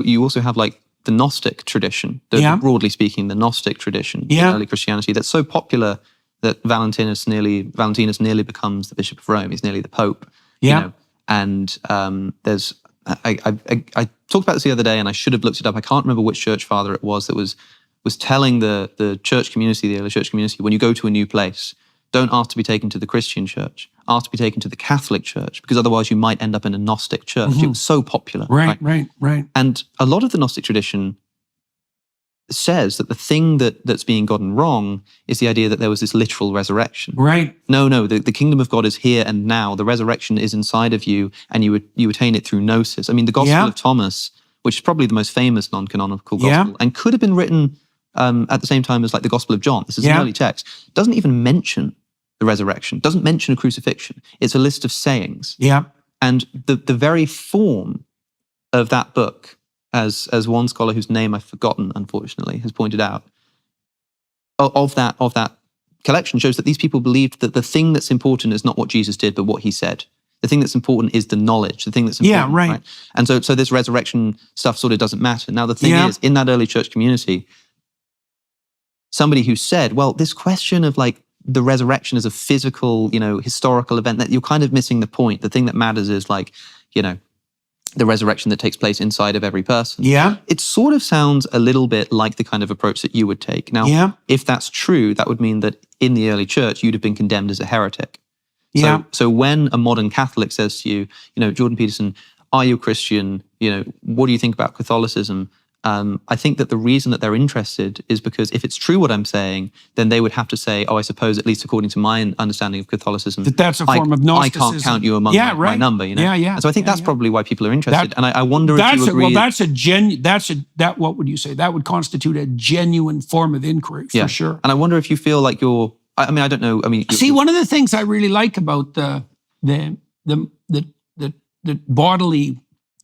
you also have like the Gnostic tradition, broadly speaking, the Gnostic tradition in early Christianity that's so popular that Valentinus nearly becomes the Bishop of Rome. He's nearly the Pope. And there's I talked about this the other day, and I should have looked it up. I can't remember which church father it was that was telling the church community, the early church community, when you go to a new place, don't ask to be taken to the Christian church. Ask to be taken to the Catholic church, because otherwise you might end up in a Gnostic church. It was so popular. Right. And a lot of the Gnostic tradition says that the thing that's being gotten wrong is the idea that there was this literal resurrection. Right. No, the kingdom of God is here and now. The resurrection is inside of you, and you attain it through gnosis. I mean, the Gospel of Thomas, which is probably the most famous non-canonical gospel, and could have been written at the same time as like the Gospel of John. This is an early text. Doesn't even mention the resurrection. Doesn't mention a crucifixion. It's a list of sayings. Yeah. And the very form of that book, as one scholar whose name I've forgotten, unfortunately, has pointed out, of that collection shows that these people believed that the thing that's important is not what Jesus did, but what he said. The thing that's important is the knowledge. The thing that's important, right? And so this resurrection stuff sort of doesn't matter. Now the thing is, in that early church community, somebody who said, well, this question of like the resurrection as a physical, historical event, that you're kind of missing the point. The thing that matters is like, the resurrection that takes place inside of every person. Yeah. It sort of sounds a little bit like the kind of approach that you would take. Now, if that's true, that would mean that in the early church, you'd have been condemned as a heretic. So when a modern Catholic says to you, Jordan Peterson, are you a Christian? What do you think about Catholicism? I think that the reason that they're interested is because if it's true what I'm saying, then they would have to say, I suppose, at least according to my understanding of Catholicism, that's a form of Gnosticism. I can't count you among my number. And so I think that's probably why people are interested. And I wonder if you agree. What would you say? That would constitute a genuine form of inquiry, for sure. And I wonder if you feel like you're, I don't know. See, one of the things I really like about the bodily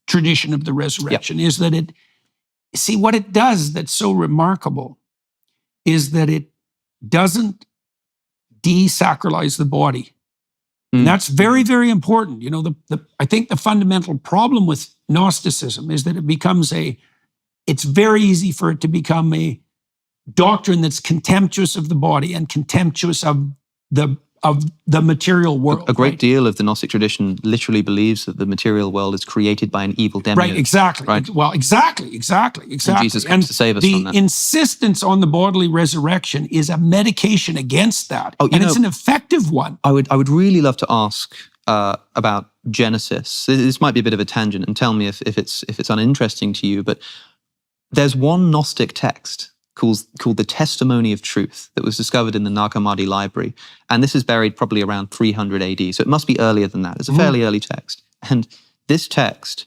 tradition of the resurrection is that what it does that's so remarkable is that it doesn't desacralize the body. And that's very, very important. I think the fundamental problem with Gnosticism is that it's very easy for it to become a doctrine that's contemptuous of the body and contemptuous of the material world. A great deal of the Gnostic tradition literally believes that the material world is created by an evil demiurge. Right, exactly. Right? Well, exactly. And Jesus comes to save us from that. The insistence on the bodily resurrection is a medication against that. And it's an effective one. I would really love to ask about Genesis. This might be a bit of a tangent, and tell me if it's uninteresting to you, but there's one Gnostic text called the Testimony of Truth that was discovered in the Nag Hammadi library. And this is buried probably around 300 AD. So it must be earlier than that. It's a fairly early text. And this text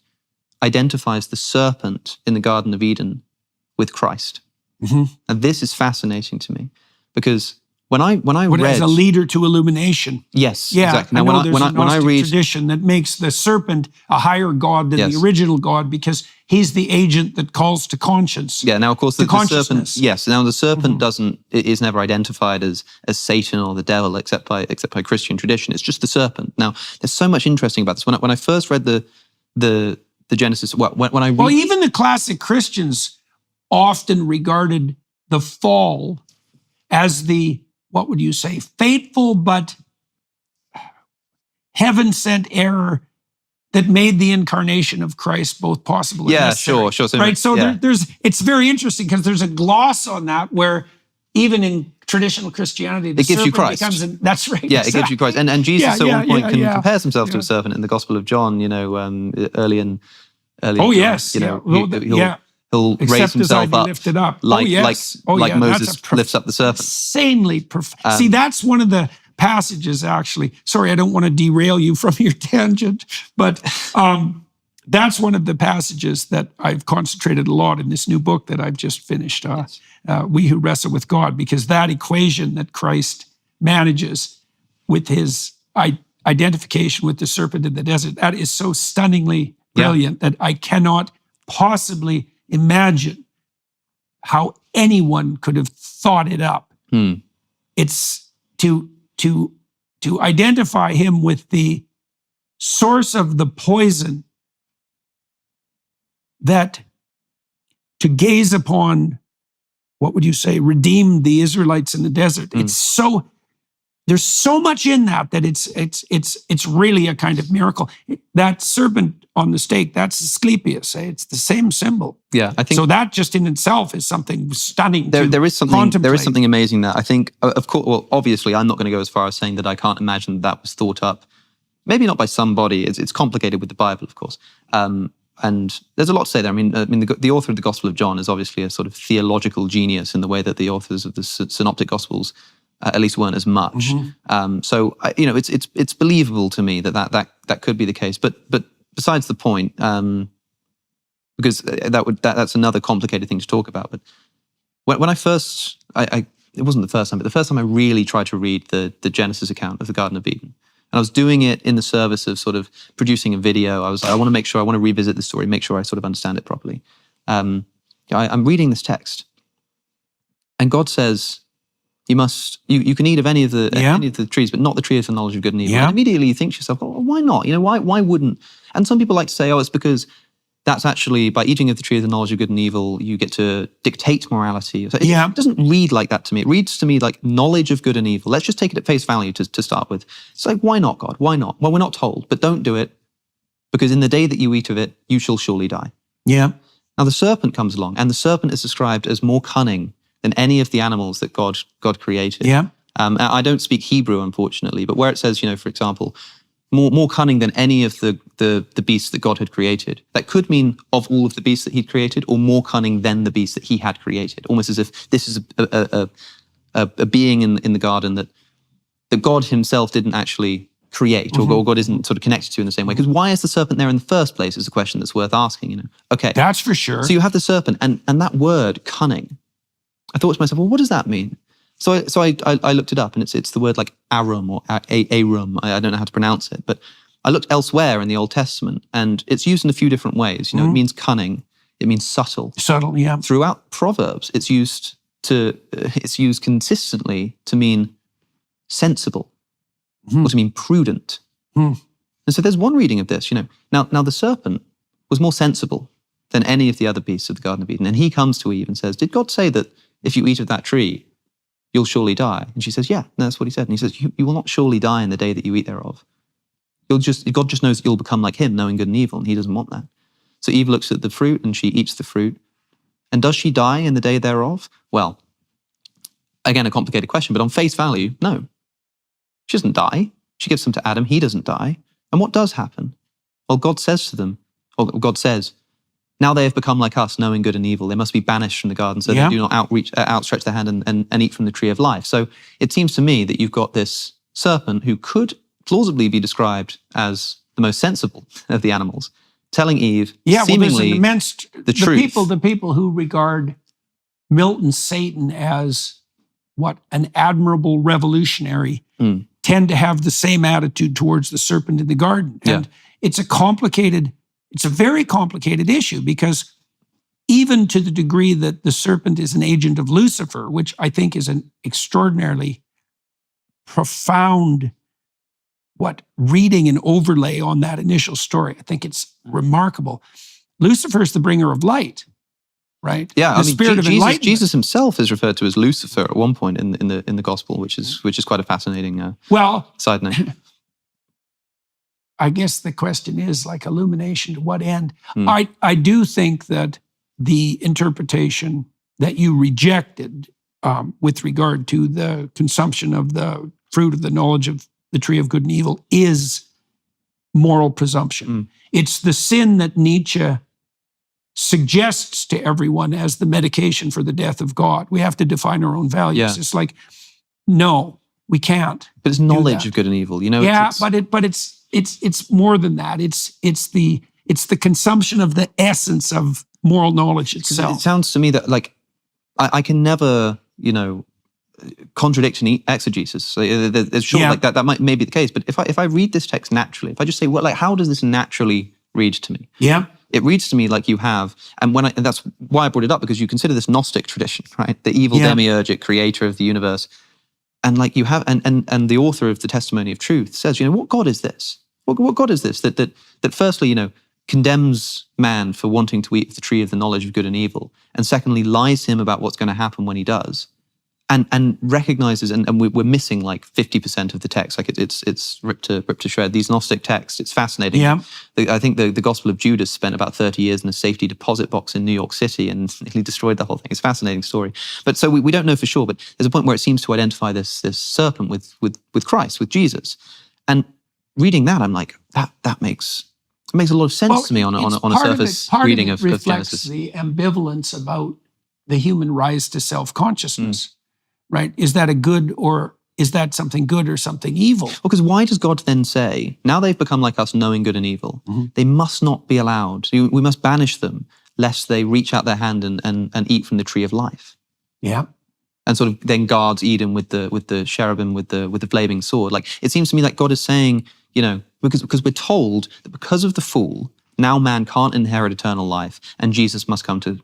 identifies the serpent in the Garden of Eden with Christ. And this is fascinating to me because when I read as a leader to illumination. Yes, exactly. Now when I read tradition that makes the serpent a higher god than the original God because he's the agent that calls to conscience. Yeah. Now, of course, the serpent. Yes. Now the serpent is never identified as Satan or the devil except by Christian tradition. It's just the serpent. Now, there's so much interesting about this. When I first read the Genesis, even the classic Christians often regarded the fall as the, what would you say, fateful but heaven-sent error that made the incarnation of Christ both possible and necessary. Sure. So, right? So yeah. it's very interesting because there's a gloss on that where even in traditional Christianity, the It gives you serpent Christ. becomes, that's right. Yeah, it gives you Christ. And Jesus at one point compares himself to Yeah. a serpent in the Gospel of John, early in Oh, John, yes. he'll raise Except as I himself be up lifted up. like That's Moses lifts up the serpent. Insanely See, that's one of the passages, actually. Sorry, I don't want to derail you from your tangent, but that's one of the passages that I've concentrated a lot in this new book that I've just finished, Yes. We Who Wrestle with God, because that equation that Christ manages with his identification with the serpent in the desert, that is so stunningly brilliant that I cannot possibly imagine how anyone could have thought it up. It's to identify him with the source of the poison, that to gaze upon, what would you say, redeemed the Israelites in the desert. It's so, there's so much in that it's really a kind of miracle. That serpent on the stake, that's Asclepius. It's the same symbol. Yeah, I think so. That just in itself is something stunning. There is something. Contemplate. There is something amazing there. I think, of course. Well, obviously, I'm not going to go as far as saying that I can't imagine that was thought up. Maybe not by somebody. It's complicated with the Bible, of course. And there's a lot to say there. I mean, the author of the Gospel of John is obviously a sort of theological genius in the way that the authors of the Synoptic Gospels at least weren't as much. So it's believable to me that could be the case. But besides the point, because that's another complicated thing to talk about. But when I first, it wasn't the first time, but the first time I really tried to read the Genesis account of the Garden of Eden. And I was doing it in the service of sort of producing a video. I was like, I want to revisit the story, make sure I sort of understand it properly. I'm reading this text, and God says, you can eat of any of the trees, but not the tree of the knowledge of good and evil. And immediately you think to yourself, oh, why not? Why wouldn't? And some people like to say, oh, it's because that's actually, by eating of the tree of the knowledge of good and evil, you get to dictate morality. So it doesn't read like that to me. It reads to me like knowledge of good and evil. Let's just take it at face value to start with. It's like, why not, God? Why not? Well, we're not told, but don't do it, because in the day that you eat of it, you shall surely die. Yeah. Now the serpent comes along, and the serpent is described as more cunning than any of the animals that God created. Yeah. I don't speak Hebrew, unfortunately, but where it says, for example, more cunning than any of the beasts that God had created. That could mean of all of the beasts that he'd created, or more cunning than the beasts that he had created. Almost as if this is a being in the garden that God himself didn't actually create, or God isn't sort of connected to in the same way. Because why is the serpent there in the first place is a question that's worth asking. Okay, that's for sure. So you have the serpent, and that word cunning. I thought to myself, well, what does that mean? So I looked it up, and it's the word like arum or arum. I don't know how to pronounce it, but I looked elsewhere in the Old Testament, and it's used in a few different ways. It means cunning, it means subtle. Subtle, yeah. Throughout Proverbs, it's used consistently to mean sensible, or to mean prudent. And so there's one reading of this. Now the serpent was more sensible than any of the other beasts of the Garden of Eden, and he comes to Eve and says, "Did God say that if you eat of that tree, you'll surely die?" And she says, "Yeah, that's what he said." And he says, you will not surely die in the day that you eat thereof. God just knows that you'll become like him, knowing good and evil, and he doesn't want that. So Eve looks at the fruit, and she eats the fruit. And does she die in the day thereof? Well, again, a complicated question, but on face value, no. She doesn't die. She gives them to Adam, he doesn't die. And what does happen? Well, God says to them, or God says, now they have become like us, knowing good and evil. They must be banished from the garden, so they do not outstretch their hand and eat from the tree of life. So it seems to me that you've got this serpent who could plausibly be described as the most sensible of the animals, telling Eve seemingly the truth. The people who regard Milton's Satan as an admirable revolutionary tend to have the same attitude towards the serpent in the garden. And it's a very complicated issue, because even to the degree that the serpent is an agent of Lucifer, which I think is an extraordinarily profound reading and overlay on that initial story. I think it's remarkable. Lucifer is the bringer of light, right? Yeah, the spirit of enlightenment. Jesus himself is referred to as Lucifer at one point in the gospel, which is quite a fascinating side note. I guess the question is like illumination to what end? Hmm. I do think that the interpretation that you rejected with regard to the consumption of the fruit of the knowledge of the tree of good and evil is moral presumption. Hmm. It's the sin that Nietzsche suggests to everyone as the medication for the death of God. We have to define our own values. Yeah. It's like, no, we can't. But it's knowledge of good and evil. You know. Yeah, but it's more than that. It's the consumption of the essence of moral knowledge itself. It sounds to me that like I can never, contradict an exegesis. So there's sure like that may be the case. But if I read this text naturally, if I just say, well, like how does this naturally read to me? Yeah. It reads to me like you have, and that's why I brought it up, because you consider this Gnostic tradition, right? The evil demiurgic creator of the universe. And like you have, and the author of the Testimony of Truth says, what God is this? What God is this? That firstly, condemns man for wanting to eat of the tree of the knowledge of good and evil, and secondly, lies to him about what's going to happen when he does, and recognizes, and we're missing like 50% of the text. Like it's ripped to shred. These Gnostic texts, it's fascinating. Yeah. I think the Gospel of Judas spent about 30 years in a safety deposit box in New York City and nearly destroyed the whole thing. It's a fascinating story. But so we don't know for sure, but there's a point where it seems to identify this serpent with Christ, with Jesus. And reading that, I'm like, that makes a lot of sense to me on a surface reading of Genesis. The ambivalence about the human rise to self-consciousness. Right? Is that a good, or is that something good or something evil? Well, because why does God then say, now they've become like us, knowing good and evil, they must not be allowed, we must banish them, lest they reach out their hand and eat from the tree of life. Yeah. And sort of then guards Eden with the cherubim, with the flaming sword. Like, it seems to me like God is saying, because we're told that because of the fall, now man can't inherit eternal life, and Jesus must come to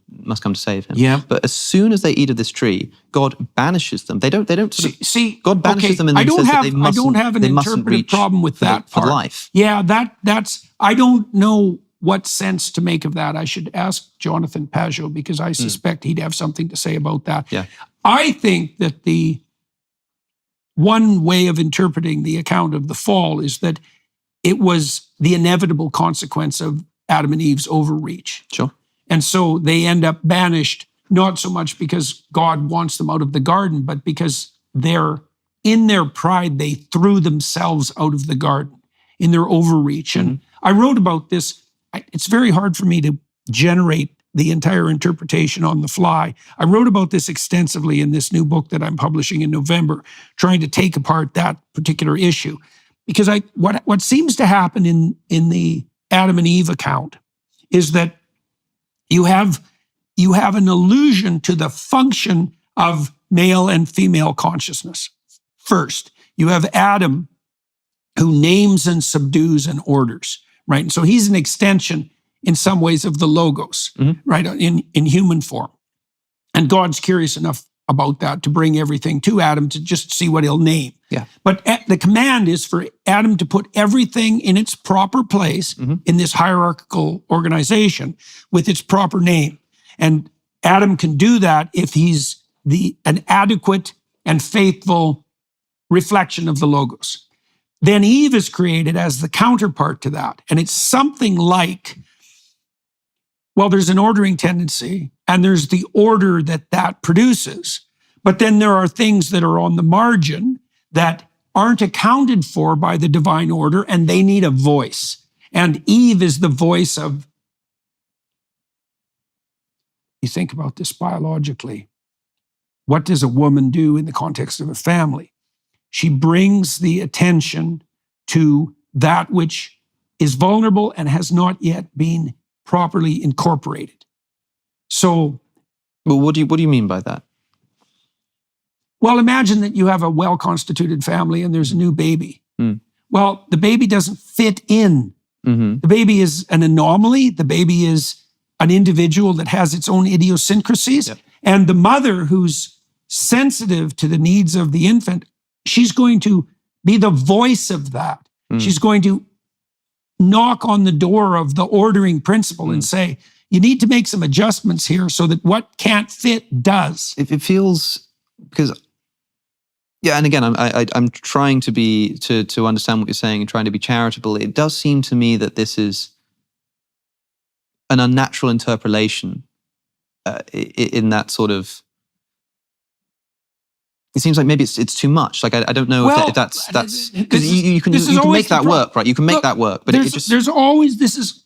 save him. Yeah. But as soon as they eat of this tree, God banishes them. They don't see. God banishes them, and I don't says have that they mustn't, I don't have an they mustn't interpretive reach problem with that for part. life. Yeah, that's. I don't know what sense to make of that. I should ask Jonathan Pajot, because I suspect he'd have something to say about that. Yeah. I think that the one way of interpreting the account of the fall is that it was the inevitable consequence of Adam and Eve's overreach. Sure. And so they end up banished, not so much because God wants them out of the garden, but because in their pride, they threw themselves out of the garden in their overreach. And I wrote about this. It's very hard for me to generate the entire interpretation on the fly. I wrote about this extensively in this new book that I'm publishing in November, trying to take apart that particular issue. Because what seems to happen in the Adam and Eve account is that you have an allusion to the function of male and female consciousness. First, you have Adam, who names and subdues and orders, right? And so he's an extension in some ways of the Logos, right, in human form. And God's curious enough about that to bring everything to Adam to just see what he'll name. Yeah. But the command is for Adam to put everything in its proper place in this hierarchical organization with its proper name. And Adam can do that if he's an adequate and faithful reflection of the Logos. Then Eve is created as the counterpart to that. And it's something like, well, there's an ordering tendency and there's the order that produces. But then there are things that are on the margin that aren't accounted for by the divine order, and they need a voice. And Eve is the voice of, you think about this biologically, what does a woman do in the context of a family? She brings the attention to that which is vulnerable and has not yet been properly incorporated. So, well, what do you mean by that? Well, imagine that you have a well-constituted family and there's a new baby. Well, the baby doesn't fit in. The baby is an anomaly. The baby is an individual that has its own idiosyncrasies. Yep. And the mother, who's sensitive to the needs of the infant, she's going to be the voice of that. She's going to knock on the door of the ordering principle and say, you need to make some adjustments here so that what can't fit does. It feels, because Yeah, and again, I'm trying to understand what you're saying and trying to be charitable. It does seem to me that this is an unnatural interpolation in that sort of. It seems like maybe it's too much. Like I don't know if that's because you can make that work, right? You can make that work, but there's always this is.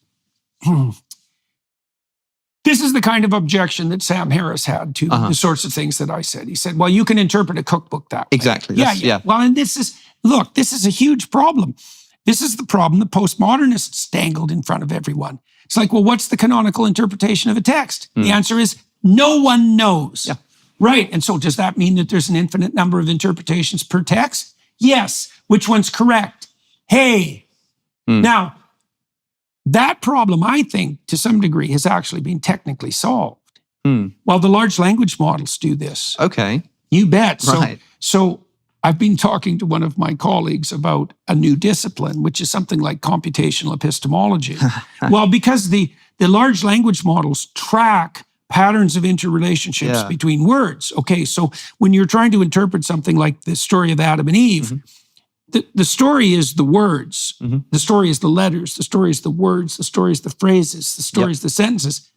This is the kind of objection that Sam Harris had to the sorts of things that I said. He said, well, you can interpret a cookbook that way. Exactly. Yeah. Well, and this is a huge problem. This is the problem the postmodernists dangled in front of everyone. It's like, well, what's the canonical interpretation of a text? The answer is no one knows. Yeah. Right. And so does that mean that there's an infinite number of interpretations per text? Yes. Which one's correct? Hey. Now, that problem, I think, to some degree, has actually been technically solved. Well, the large language models do this. Okay. You bet. Right. So I've been talking to one of my colleagues about a new discipline, which is something like computational epistemology. Well, because the large language models track patterns of interrelationships between words. Okay, so when you're trying to interpret something like the story of Adam and Eve, the story is the words, the story is the letters, the story is the words, the story is the phrases, the story is the sentences,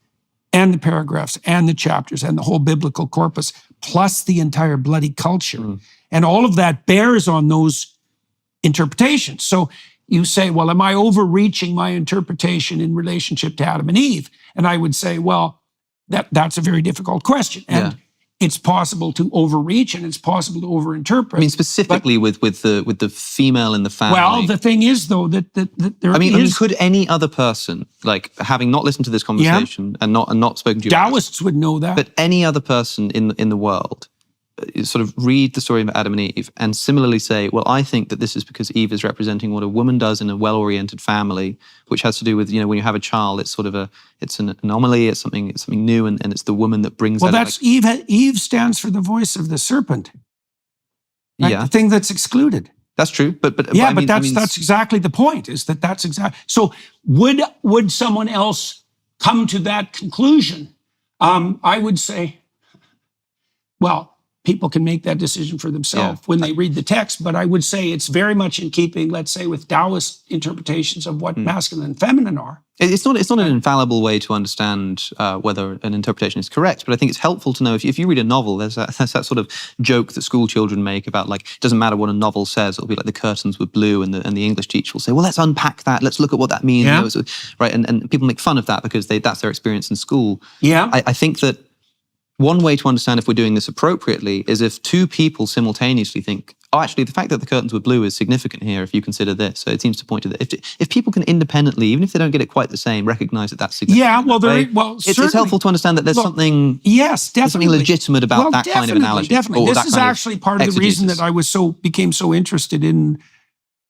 and the paragraphs, and the chapters, and the whole biblical corpus, plus the entire bloody culture. And all of that bears on those interpretations. So you say, well, am I overreaching my interpretation in relationship to Adam and Eve? And I would say, well, that's a very difficult question. And it's possible to overreach and it's possible to overinterpret. I mean, specifically with the female in the family. Well, the thing is, though, that there I mean, could any other person, like having not listened to this conversation and not spoken to you, Taoists would know that, but any other person in the world, sort of read the story of Adam and Eve and similarly say, well, I think that this is because Eve is representing what a woman does in a well-oriented family, which has to do with, when you have a child, it's sort of it's an anomaly, it's something new, and it's the woman that brings that. Well, that's Eve. Eve stands for the voice of the serpent. Right? Yeah. The thing that's excluded. That's true, but that's exactly the point. Is that's exactly so? Would someone else come to that conclusion? I would say, well, people can make that decision for themselves when they read the text, but I would say it's very much in keeping, let's say, with Taoist interpretations of what masculine and feminine are. It's not an infallible way to understand whether an interpretation is correct, but I think it's helpful to know if you read a novel, there's that sort of joke that school children make about, like, it doesn't matter what a novel says, it'll be like the curtains were blue, and the English teacher will say, well, let's unpack that, let's look at what that means. Right? And people make fun of that because that's their experience in school. Yeah. I think that one way to understand if we're doing this appropriately is if two people simultaneously think, oh, actually, the fact that the curtains were blue is significant here if you consider this. So it seems to point to that. If people can independently, even if they don't get it quite the same, recognize that that's significant. Yeah, well, it's helpful to understand that there's something. Yes, definitely. There's something legitimate about that kind of analogy. Definitely. This is actually part of the reason that I became so interested in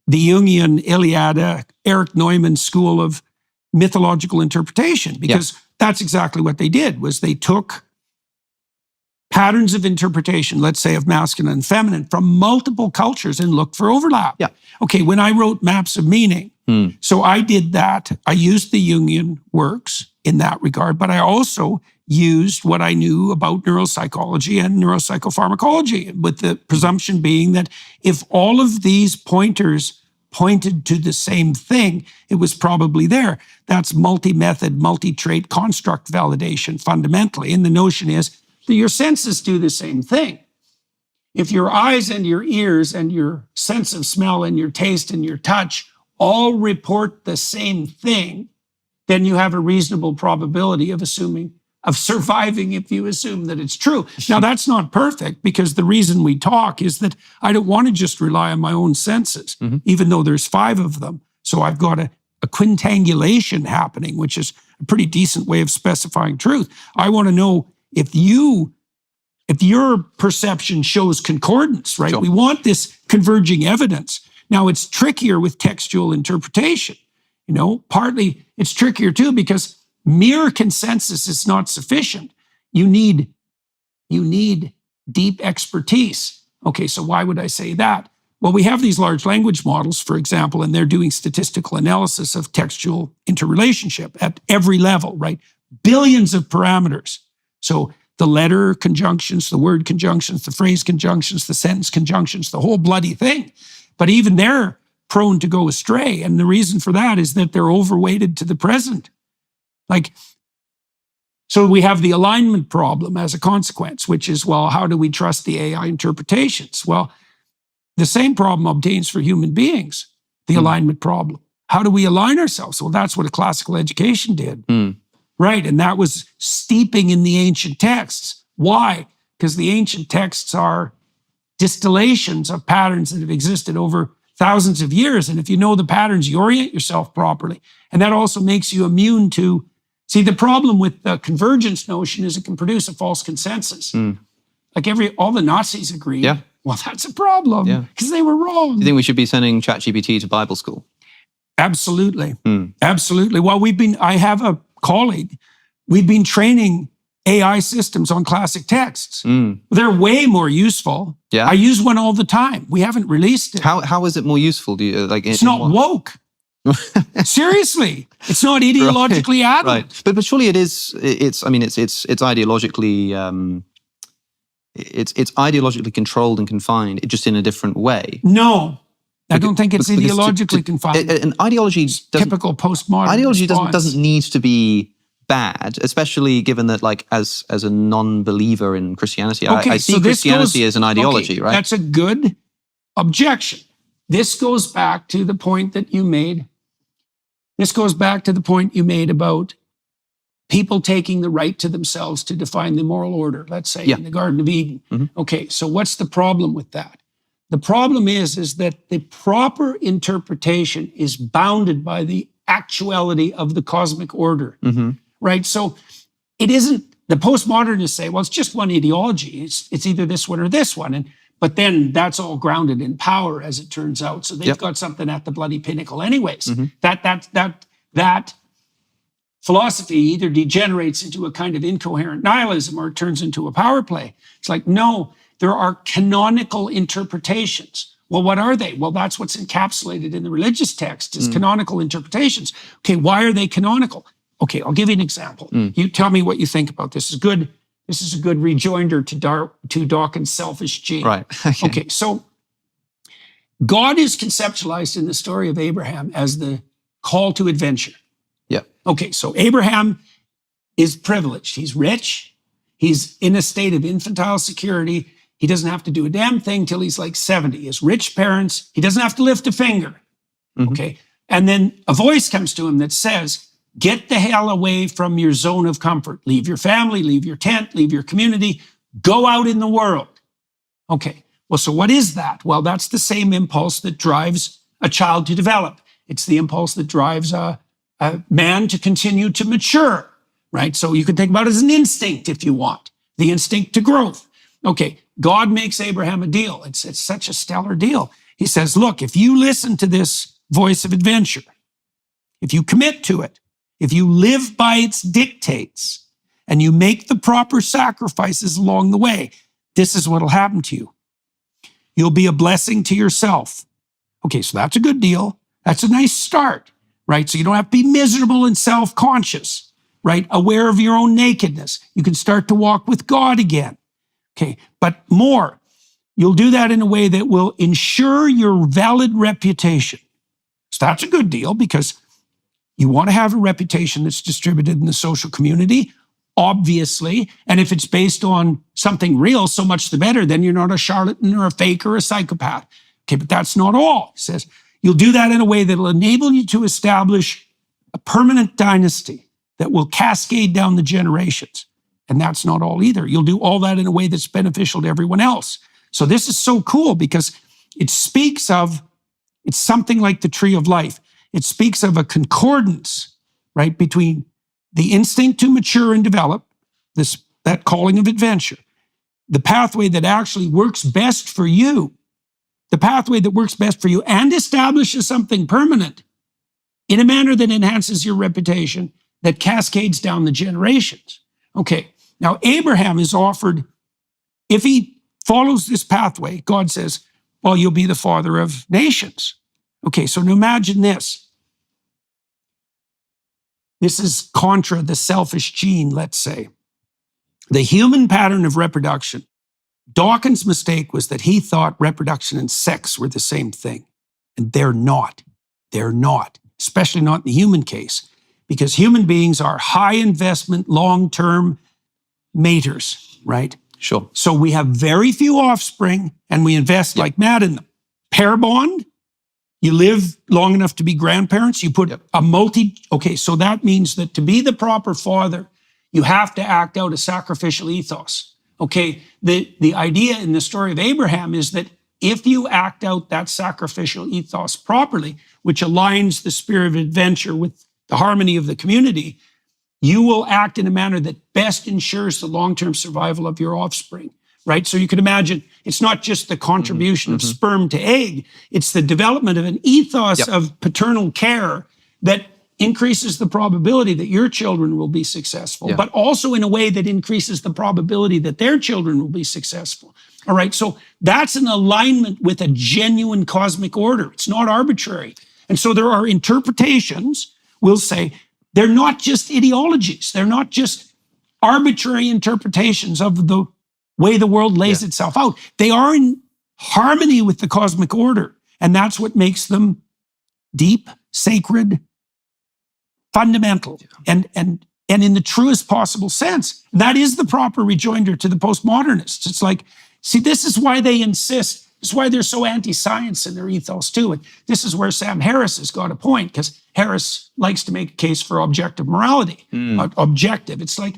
the Jungian Iliad, Eric Neumann's school of mythological interpretation, because that's exactly what they did. Was they took patterns of interpretation, let's say of masculine and feminine, from multiple cultures and looked for overlap. Yeah. Okay, when I wrote Maps of Meaning, so I did that. I used the Jungian works in that regard, but I also used what I knew about neuropsychology and neuropsychopharmacology, with the presumption being that if all of these pointers pointed to the same thing, it was probably there. That's multi-method, multi-trait construct validation fundamentally. And the notion is that your senses do the same thing. If your eyes and your ears and your sense of smell and your taste and your touch all report the same thing, then you have a reasonable probability of surviving if you assume that it's true. Now, that's not perfect, because the reason we talk is that I don't want to just rely on my own senses, even though there's 5 of them. So I've got a quintangulation happening, which is a pretty decent way of specifying truth. I want to know if your perception shows concordance, right? Sure. We want this converging evidence. Now, it's trickier with textual interpretation. Partly it's trickier too, because mere consensus is not sufficient. You need deep expertise. Okay, so why would I say that? Well, we have these large language models, for example, and they're doing statistical analysis of textual interrelationship at every level, right? Billions of parameters. So the letter conjunctions, the word conjunctions, the phrase conjunctions, the sentence conjunctions, the whole bloody thing. But even they're prone to go astray. And the reason for that is that they're overweighted to the present. So we have the alignment problem as a consequence, which is, well, how do we trust the AI interpretations? Well, the same problem obtains for human beings, the alignment problem. How do we align ourselves? Well, that's what a classical education did. Right, and that was steeping in the ancient texts. Why? Because the ancient texts are distillations of patterns that have existed over thousands of years. And if you know the patterns, you orient yourself properly. And that also makes you immune to... See, the problem with the convergence notion is it can produce a false consensus. All the Nazis agreed. Yeah. Well, that's a problem because they were wrong. Do you think we should be sending ChatGPT to Bible school? Absolutely. Absolutely. Well, I have a colleague, we've been training AI systems on classic texts. They're way more useful. Yeah. I use one all the time. We haven't released it. How is it more useful? Do you like? It's not woke. Seriously, it's not ideologically addled. Right, but surely it is. It's ideologically. It's ideologically controlled and confined, just in a different way. No. I don't think it's ideologically confined. An ideology typical postmodern ideology response. doesn't need to be bad, especially given that, like, as a non-believer in Christianity, I see Christianity as an ideology, right? That's a good objection. This goes back to the point that you made. This goes back to the point you made about people taking the right to themselves to define the moral order, let's say, in the Garden of Eden. Okay, so what's the problem with that? The problem is that the proper interpretation is bounded by the actuality of the cosmic order, right? So it isn't, the postmodernists say, well, it's just one ideology. It's either this one or this one. But then that's all grounded in power, as it turns out. So they've got something at the bloody pinnacle anyways. That philosophy either degenerates into a kind of incoherent nihilism or it turns into a power play. It's like, no, there are canonical interpretations. Well, what are they? Well, that's what's encapsulated in the religious text is canonical interpretations. Okay, why are they canonical? Okay, I'll give you an example. You tell me what you think about this. This is a good rejoinder to Dawkins' selfish gene. Right. Okay, so God is conceptualized in the story of Abraham as the call to adventure. Yeah. Okay, so Abraham is privileged. He's rich. He's in a state of infantile security. He doesn't have to do a damn thing till he's like 70. He has rich parents. He doesn't have to lift a finger. Okay. And then a voice comes to him that says, get the hell away from your zone of comfort. Leave your family, leave your tent, leave your community. Go out in the world. Okay. Well, so what is that? Well, that's the same impulse that drives a child to develop. It's the impulse that drives a man to continue to mature, right? So you can think about it as an instinct if you want, the instinct to growth. Okay, God makes Abraham a deal. It's such a stellar deal. He says, look, if you listen to this voice of adventure, if you commit to it, if you live by its dictates, and you make the proper sacrifices along the way, this is what will happen to you. You'll be a blessing to yourself. Okay, so that's a good deal. That's a nice start, right? So you don't have to be miserable and self-conscious, right? Aware of your own nakedness. You can start to walk with God again. Okay, but more, you'll do that in a way that will ensure your valid reputation. So that's a good deal because you want to have a reputation that's distributed in the social community, obviously. And if it's based on something real, so much the better. Then you're not a charlatan or a fake or a psychopath. Okay, but that's not all. He says, you'll do that in a way that will enable you to establish a permanent dynasty that will cascade down the generations. And that's not all either. You'll do all that in a way that's beneficial to everyone else. So this is so cool because it speaks of, it's something like the tree of life. It speaks of a concordance, right, between the instinct to mature and develop, that calling of adventure, the pathway that actually works best for you, the pathway that works best for you and establishes something permanent in a manner that enhances your reputation, that cascades down the generations. Okay, now Abraham is offered, if he follows this pathway, God says, well, you'll be the father of nations. Okay, so now imagine this. This is contra the selfish gene, let's say. The human pattern of reproduction. Dawkins' mistake was that he thought reproduction and sex were the same thing. And they're not. They're not, especially not in the human case, because human beings are high investment, long-term maters, right? Sure. So we have very few offspring and we invest like mad in them. Pair bond, you live long enough to be grandparents, you put okay, so that means that to be the proper father, you have to act out a sacrificial ethos. Okay, the idea in the story of Abraham is that if you act out that sacrificial ethos properly, which aligns the spirit of adventure with the harmony of the community, you will act in a manner that best ensures the long-term survival of your offspring, right? So you can imagine it's not just the contribution of sperm to egg, it's the development of an ethos of paternal care that increases the probability that your children will be successful, but also in a way that increases the probability that their children will be successful. All right, so that's an alignment with a genuine cosmic order. It's not arbitrary. And so there are interpretations, we'll say, they're not just ideologies. They're not just arbitrary interpretations of the way the world lays itself out. They are in harmony with the cosmic order. And that's what makes them deep, sacred, fundamental, and in the truest possible sense. That is the proper rejoinder to the postmodernists. It's like, see, this is why they insist. This is why they're so anti-science in their ethos too. And this is where Sam Harris has got a point, because Harris likes to make a case for objective morality. Objective. It's like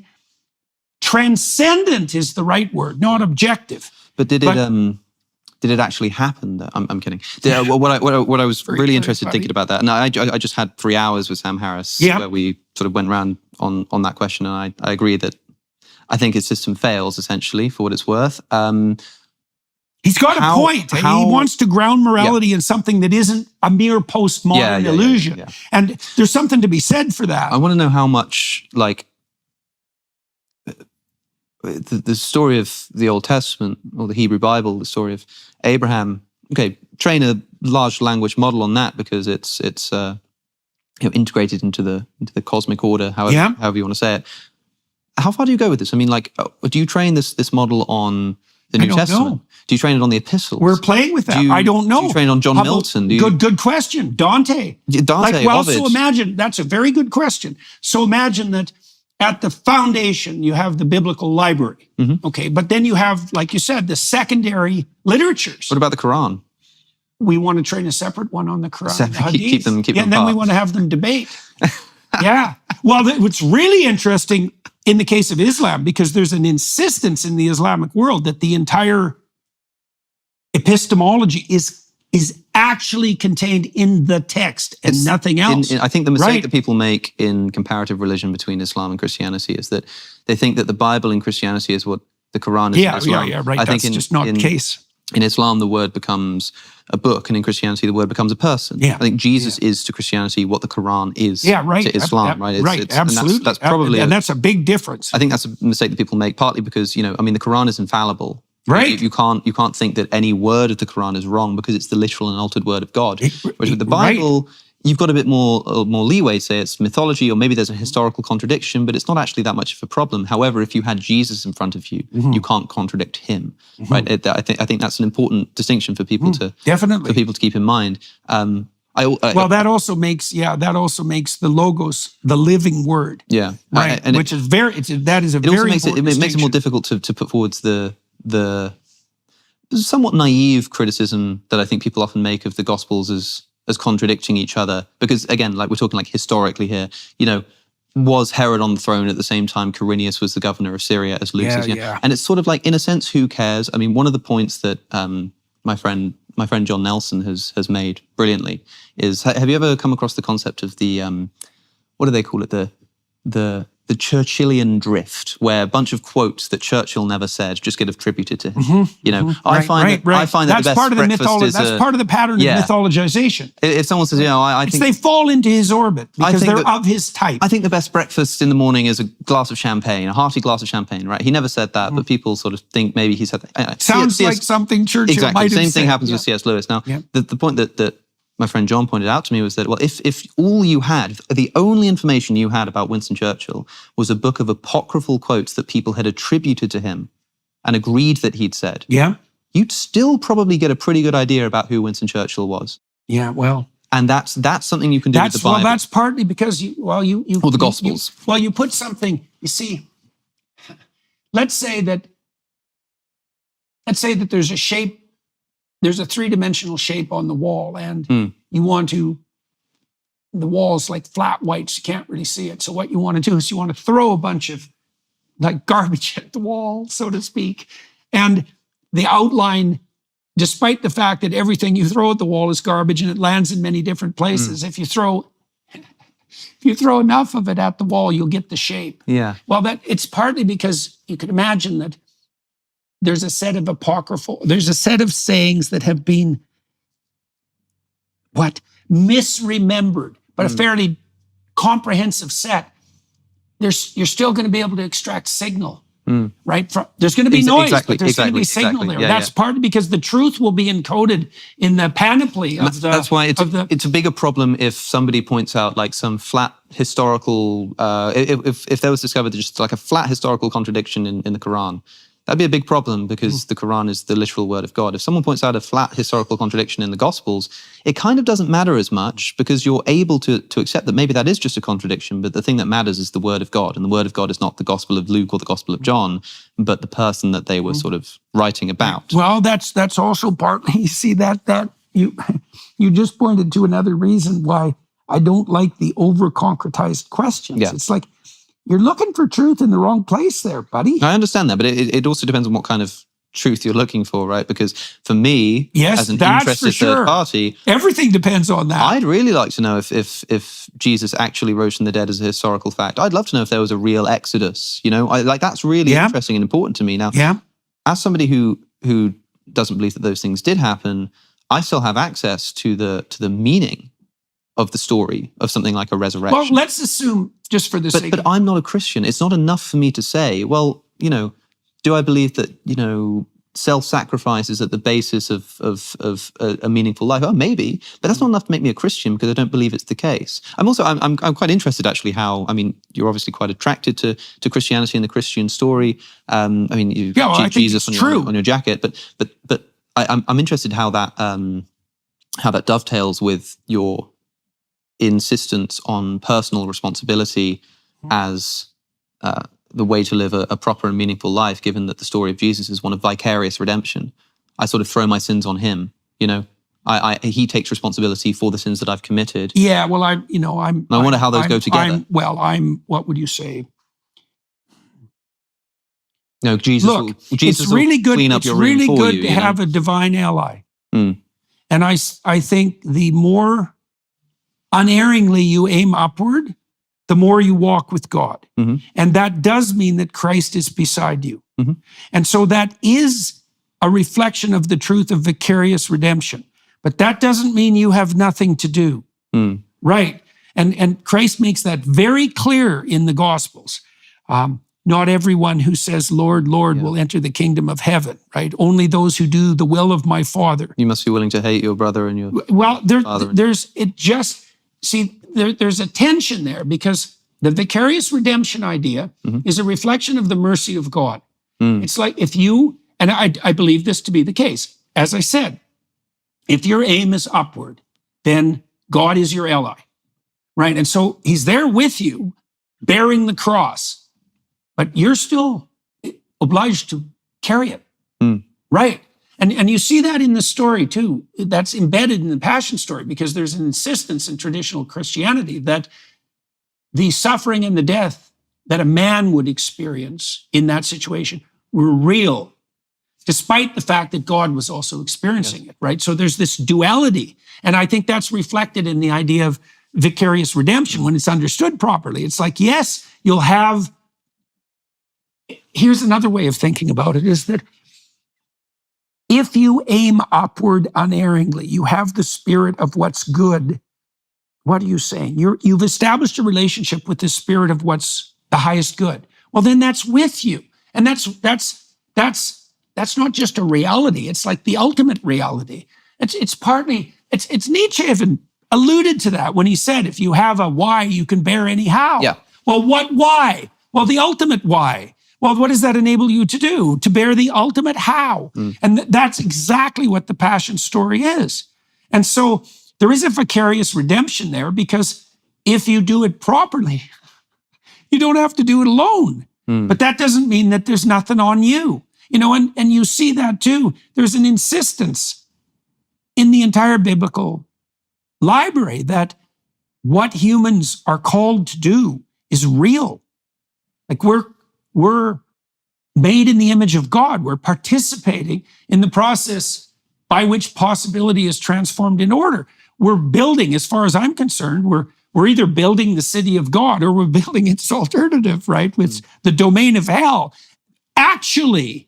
transcendent is the right word, not objective. But did it actually happen? I'm kidding. What I was really interested in thinking about that, and I just had 3 hours with Sam Harris where we sort of went around on that question, and I agree that I think his system fails essentially for what it's worth. He's got a point. He wants to ground morality in something that isn't a mere postmodern illusion. And there's something to be said for that. I want to know how much, like, the story of the Old Testament or the Hebrew Bible, the story of Abraham. Okay, train a large language model on that because it's integrated into the cosmic order, however you want to say it. How far do you go with this? I mean, like, do you train this model on the New Testament? Know. Do you train it on the epistles? We're playing with that. I don't know. Do you train on John Milton? Good question. Dante. Dante, so imagine, that's a very good question. So imagine that at the foundation, you have the biblical library. Okay, but then you have, like you said, the secondary literatures. What about the Quran? We want to train a separate one on the Quran. The keep them and then apart. we want to have them debate. Well, what's really interesting in the case of Islam, because there's an insistence in the Islamic world that the entire epistemology is actually contained in the text and nothing else. I think the mistake that people make in comparative religion between Islam and Christianity is that they think that the Bible in Christianity is what the Quran is in Islam. Right. That's just not the case. In Islam, the word becomes a book, and in Christianity, the word becomes a person. I think Jesus is to Christianity what the Quran is to Islam, right? Absolutely. That's probably... And that's a big difference. I think that's a mistake that people make, partly because, the Quran is infallible. Right. You can't think that any word of the Quran is wrong because it's the literal and altered word of God. Whereas with the Bible, you've got a bit more leeway, say it's mythology, or maybe there's a historical contradiction, but it's not actually that much of a problem. However, if you had Jesus in front of you, you can't contradict him, right? I think that's an important distinction for people to keep in mind. That also makes the logos the living word. Right. Which is that is a very important it makes it more difficult to put forward the somewhat naive criticism that I think people often make of the Gospels as contradicting each other. Because again, like we're talking like historically here, was Herod on the throne at the same time Quirinius was the governor of Syria as Lucius? And it's sort of like, in a sense, who cares? I mean, one of the points that my friend John Nelson has made brilliantly is, have you ever come across the concept of the, what do they call it? The Churchillian drift, where a bunch of quotes that Churchill never said just get attributed to him. I find that that's the best part of the breakfast that's part of the pattern of mythologization. If someone says, I think they fall into his orbit because they're of his type. I think the best breakfast in the morning is a glass of champagne, a hearty glass of champagne, right? He never said that, but people sort of think maybe he said that. Sounds like something Churchill might have said. Same thing happens with C.S. Lewis. Now, the point that my friend John pointed out to me was that, well, if all you had, the only information you had about Winston Churchill was a book of apocryphal quotes that people had attributed to him and agreed that he'd said, Yeah. you'd still probably get a pretty good idea about who Winston Churchill was. Yeah, well. And that's something you can do with the Bible. Well, that's partly because or the Gospels. You put something, you see, let's say that there's a shape, there's a three-dimensional shape on the wall, and the wall's like flat white, so you can't really see it. So what you want to do is you want to throw a bunch of like garbage at the wall, so to speak. And the outline, despite the fact that everything you throw at the wall is garbage and it lands in many different places, if you throw enough of it at the wall, you'll get the shape. Yeah. Well, it's partly because you could imagine that there's a set of sayings that have been misremembered, but a fairly comprehensive set. You're still going to be able to extract signal, right? There's going to be noise, but there's going to be signal there. Yeah, that's partly because the truth will be encoded in the panoply of the... That's why it's a bigger problem if somebody points out like some flat historical... if there was discovered just like a flat historical contradiction in the Quran, that'd be a big problem because the Quran is the literal word of God. If someone points out a flat historical contradiction in the Gospels, it kind of doesn't matter as much because you're able to accept that maybe that is just a contradiction, but the thing that matters is the word of God. And the word of God is not the Gospel of Luke or the Gospel of John, but the person that they were sort of writing about. Well, that's also partly, you see, that you just pointed to another reason why I don't like the over-concretized questions. Yeah. It's like, you're looking for truth in the wrong place there, buddy. I understand that, but it also depends on what kind of truth you're looking for, right? Because for me, as an interested third party, everything depends on that. I'd really like to know if Jesus actually rose from the dead as a historical fact. I'd love to know if there was a real Exodus. That's really interesting and important to me. Now, as somebody who doesn't believe that those things did happen, I still have access to the meaning of the story of something like a resurrection. Well, let's assume, just for the sake... But I'm not a Christian. It's not enough for me to say, well, do I believe that, self-sacrifice is at the basis of a meaningful life? Oh, maybe. But that's not enough to make me a Christian because I don't believe it's the case. I'm quite interested, actually, how, you're obviously quite attracted to Christianity and the Christian story. You've Jesus on your jacket. But I'm interested how that dovetails with your insistence on personal responsibility as the way to live a proper and meaningful life, given that the story of Jesus is one of vicarious redemption. I sort of throw my sins on him, he takes responsibility for the sins that I've committed. Yeah, well, I wonder how those go together. What would you say? No, Jesus it's really good. Clean up your room for you. It's really good to have a divine ally. And I think the more unerringly you aim upward, the more you walk with God. And that does mean that Christ is beside you. And so that is a reflection of the truth of vicarious redemption. But that doesn't mean you have nothing to do. Right? And Christ makes that very clear in the Gospels. Not everyone who says, Lord, Lord, will enter the kingdom of heaven, right? Only those who do the will of my Father. You must be willing to hate your brother and your father. There's a tension there because the vicarious redemption idea is a reflection of the mercy of God. It's like if you, and I believe this to be the case, as I said, if your aim is upward, then God is your ally, right? And so he's there with you, bearing the cross, but you're still obliged to carry it, right? And you see that in the story too. That's embedded in the Passion story because there's an insistence in traditional Christianity that the suffering and the death that a man would experience in that situation were real, despite the fact that God was also experiencing it, right? So there's this duality. And I think that's reflected in the idea of vicarious redemption when it's understood properly. It's like, yes, you'll have... Here's another way of thinking about it, is that if you aim upward unerringly, you have the spirit of what's good. What are you saying? You've established a relationship with the spirit of what's the highest good. Well, then that's with you. And that's not just a reality. It's like the ultimate reality. It's partly it's Nietzsche even alluded to that when he said, if you have a why, you can bear any how. Yeah. Well, what why? Well, the ultimate why. Well, what does that enable you to do? To bear the ultimate how. And that's exactly what the passion story is. And so there is a vicarious redemption there, because if you do it properly, you don't have to do it alone. But that doesn't mean that there's nothing on you. And you see that too. There's an insistence in the entire biblical library that what humans are called to do is real. Like we're made in the image of God. We're participating in the process by which possibility is transformed in order. We're building, as far as I'm concerned, we're either building the city of God or we're building its alternative, right? With the domain of hell. Actually,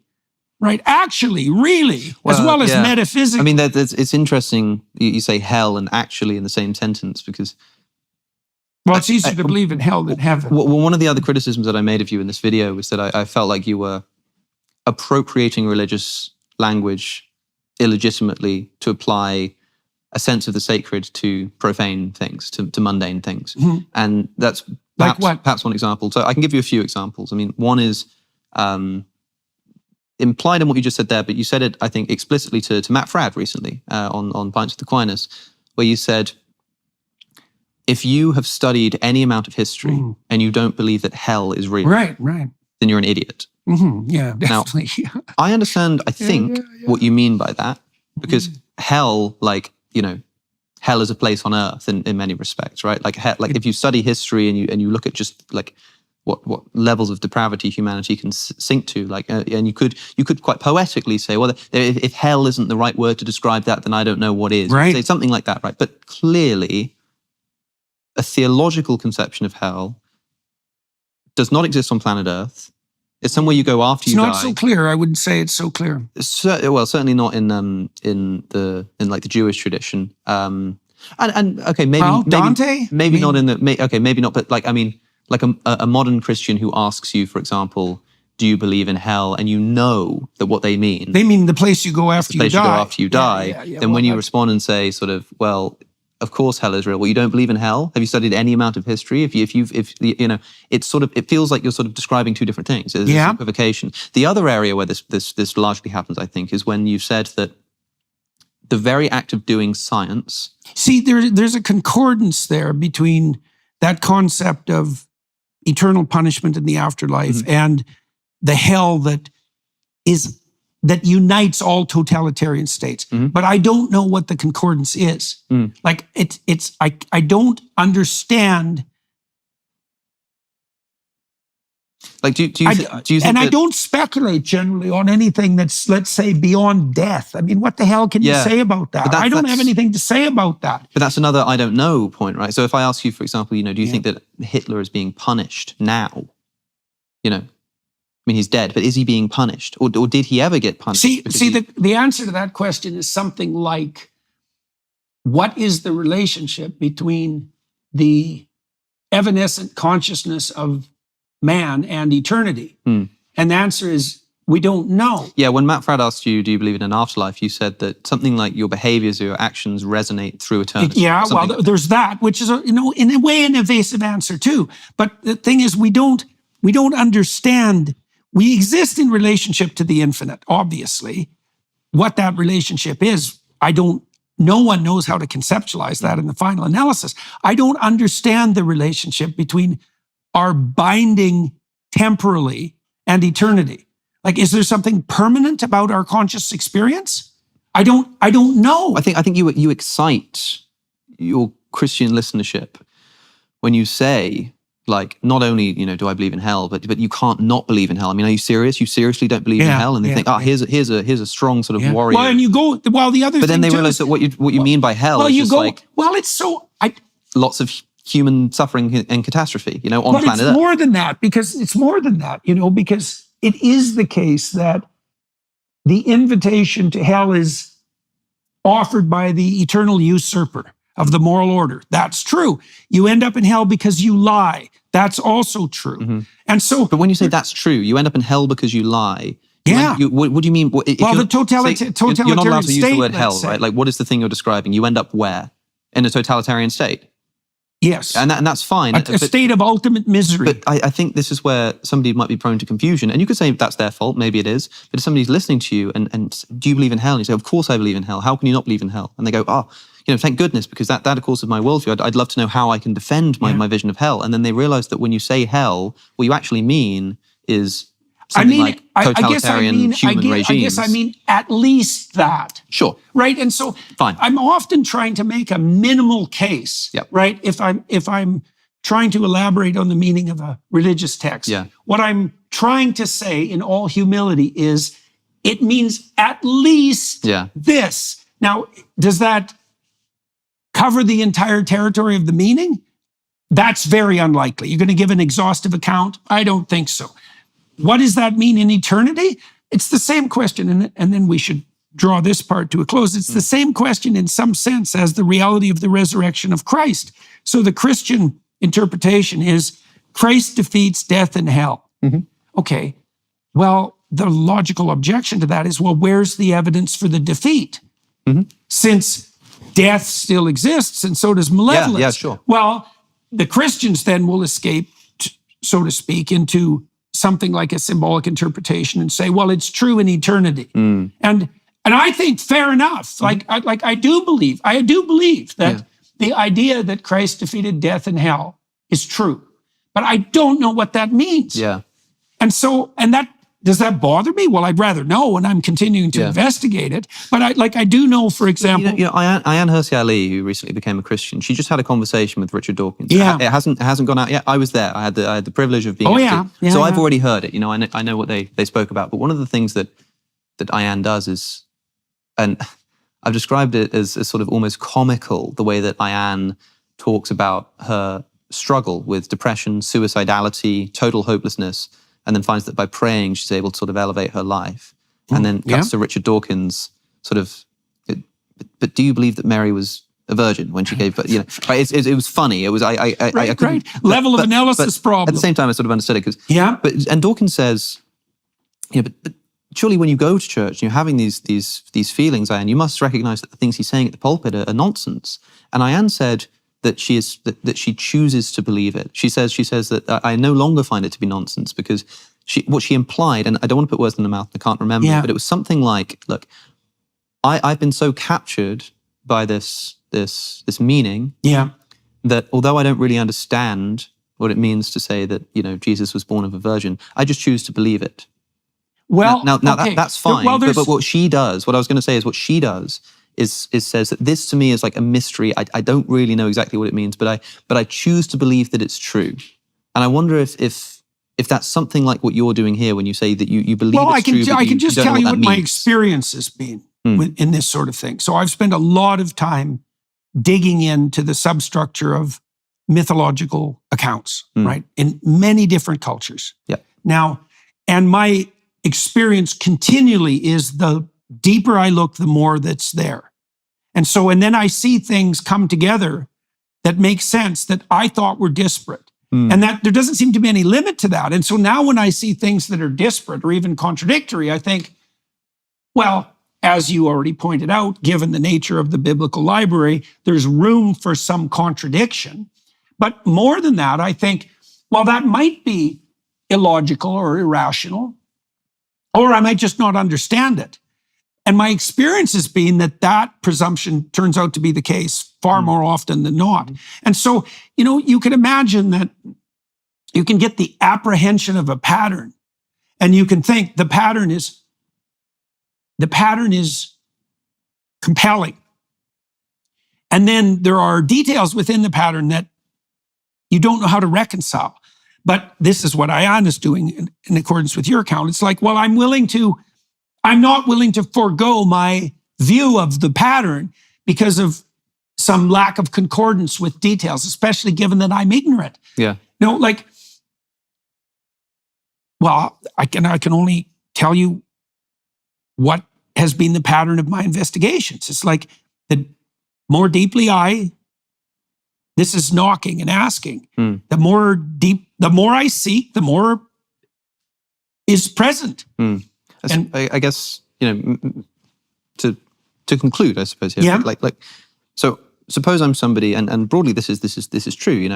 really, as well as metaphysical. I mean, it's interesting you say hell and actually in the same sentence, because... Well, it's easier to believe in hell than heaven. Well, one of the other criticisms that I made of you in this video was that I felt like you were appropriating religious language illegitimately to apply a sense of the sacred to profane things, to mundane things. And that's perhaps one example. So I can give you a few examples. I mean, one is implied in what you just said there, but you said it, I think, explicitly to Matt Fradd recently on Pints with Aquinas, where you said, if you have studied any amount of history and you don't believe that hell is real, right, then you're an idiot. Yeah, definitely. Now, I understand, I think, what you mean by that, because hell, hell is a place on earth in many respects, right? Like if you study history and you look at just like what levels of depravity humanity can sink to, and you could quite poetically say, well, if hell isn't the right word to describe that, then I don't know what is. Right. Say something like that, right? But clearly, a theological conception of hell does not exist on planet Earth. It's somewhere you go after you die. It's not so clear. I wouldn't say it's so clear. Well, certainly not in the Jewish tradition. And okay, Dante? Maybe not in the. Okay, maybe not. But a modern Christian who asks you, for example, do you believe in hell? And you know that what they mean. They mean the place you go after you die. The place you go after you die. Then when you respond and say, sort of, well, of course hell is real. Well, you don't believe in hell? Have you studied any amount of history? If it feels like you're sort of describing two different things. There's a simplification. The other area where this largely happens, I think, is when you said that the very act of doing science. See, there's a concordance there between that concept of eternal punishment in the afterlife and the hell that unites all totalitarian states. But I don't know what the concordance is. Like I don't understand. Like, do you think and I don't speculate generally on anything that's, let's say, beyond death. I mean, what the hell can you say about that? I don't have anything to say about that. But that's another I don't know point, right? So if I ask you, for example, do you think that Hitler is being punished now? I mean, he's dead, but is he being punished? Or did he ever get punished? The answer to that question is something like, what is the relationship between the evanescent consciousness of man and eternity? And the answer is, we don't know. Yeah, when Matt Fradd asked you, do you believe in an afterlife, you said that something like your behaviors or your actions resonate through eternity. Yeah, well, there's that, which is, in a way, an evasive answer too. But the thing is, we don't understand. We exist in relationship to the infinite, obviously. What that relationship is, no one knows how to conceptualize that in the final analysis. I don't understand the relationship between our binding temporally and eternity. Like, is there something permanent about our conscious experience? I don't know. I think you excite your Christian listenership when you say, like, not only, do I believe in hell, but you can't not believe in hell. I mean, are you serious? You seriously don't believe in hell? And they think, here's a strong sort of warrior. Well, and you go, the other but then they realize that what you mean by hell is it's so... lots of human suffering and catastrophe, on planet Earth. But it's more than that, because because it is the case that the invitation to hell is offered by the eternal usurper of the moral order. That's true. You end up in hell because you lie. That's also true. And so... But when you say that's true, you end up in hell because you lie, Yeah. What do you mean? If Well, you're- the totalitarian you're not allowed to use the state, word let's hell, say. right? Like, what is the thing you're describing? You end up where? In a totalitarian state. Yes. And that's fine. A state of ultimate misery. But I think this is where somebody might be prone to confusion. And you could say that's their fault, maybe it is. But if somebody's listening to you and do you believe in hell? And you say, of course I believe in hell. How can you not believe in hell? And they go, oh, thank goodness, because that of course is my worldview. I'd love to know how I can defend my vision of hell. And then they realize that when you say hell, what you actually mean is something like totalitarian human regimes. I guess I mean at least that. Sure. Right? And so Fine. I'm often trying to make a minimal case, Yep. right? If I'm trying to elaborate on the meaning of a religious text, what I'm trying to say in all humility is it means at least this. Now, does that cover the entire territory of the meaning? That's very unlikely. You're going to give an exhaustive account? I don't think so. What does that mean in eternity? It's the same question, and then we should draw this part to a close. It's the same question in some sense as the reality of the resurrection of Christ. So the Christian interpretation is Christ defeats death and hell. Okay, well, the logical objection to that is, well, where's the evidence for the defeat? Since death still exists and so does malevolence. Yeah, sure. Well, the Christians then will escape, so to speak, into something like a symbolic interpretation and say, well, it's true in eternity. And I think fair enough. I do believe that the idea that Christ defeated death and hell is true. But I don't know what that means. Yeah. And does that bother me? Well, I'd rather know, and I'm continuing to investigate it. But I do know, for example, Ayaan Hirsi Ali, who recently became a Christian, she just had a conversation with Richard Dawkins. Yeah. It hasn't gone out yet. I was there. I had the privilege of being. So I've already heard it. I know what they spoke about. But one of the things that Ayaan does is, and I've described it as sort of almost comical, the way that Ayaan talks about her struggle with depression, suicidality, total hopelessness, and then finds that by praying, she's able to sort of elevate her life. And then cuts to Richard Dawkins, sort of, but do you believe that Mary was a virgin when she gave birth? Right? It was funny. It was, I couldn't. Level of analysis problem. At the same time, I sort of understood it because, and Dawkins says, but surely when you go to church and you're having these feelings, Ayaan, you must recognize that the things he's saying at the pulpit are nonsense. And Ayaan said that she chooses to believe it. She says that I no longer find it to be nonsense because what she implied, and I don't want to put words in her mouth, I can't remember, but it was something like, look, I've been so captured by this meaning that although I don't really understand what it means to say that Jesus was born of a virgin, I just choose to believe it. Well, now that's fine. Well, but what she does, what I was going to say is what she does is says that this to me is like a mystery. I don't really know exactly what it means, but I choose to believe that it's true. And I wonder if that's something like what you're doing here when you say that you believe it's true. Well, I can just tell you what my experience has been in this sort of thing. So I've spent a lot of time digging into the substructure of mythological accounts, right, in many different cultures. Yeah. Now, and my experience continually is the deeper I look, the more that's there. And then I see things come together that make sense that I thought were disparate. And that there doesn't seem to be any limit to that. And so now when I see things that are disparate or even contradictory, I think, well, as you already pointed out, given the nature of the biblical library, there's room for some contradiction. But more than that, I think, well, that might be illogical or irrational, or I might just not understand it. And my experience has been that presumption turns out to be the case far more often than not. And so, you can imagine that you can get the apprehension of a pattern, and you can think the pattern is compelling. And then there are details within the pattern that you don't know how to reconcile. But this is what Ayaan is doing in accordance with your account. It's like, well, I'm not willing to forego my view of the pattern because of some lack of concordance with details, especially given that I'm ignorant. Yeah. Well, I can only tell you what has been the pattern of my investigations. It's like the more deeply this is knocking and asking, the more I seek, the more is present. And I guess, to conclude, I suppose here, Yeah. like, so suppose I'm somebody, and broadly this is true.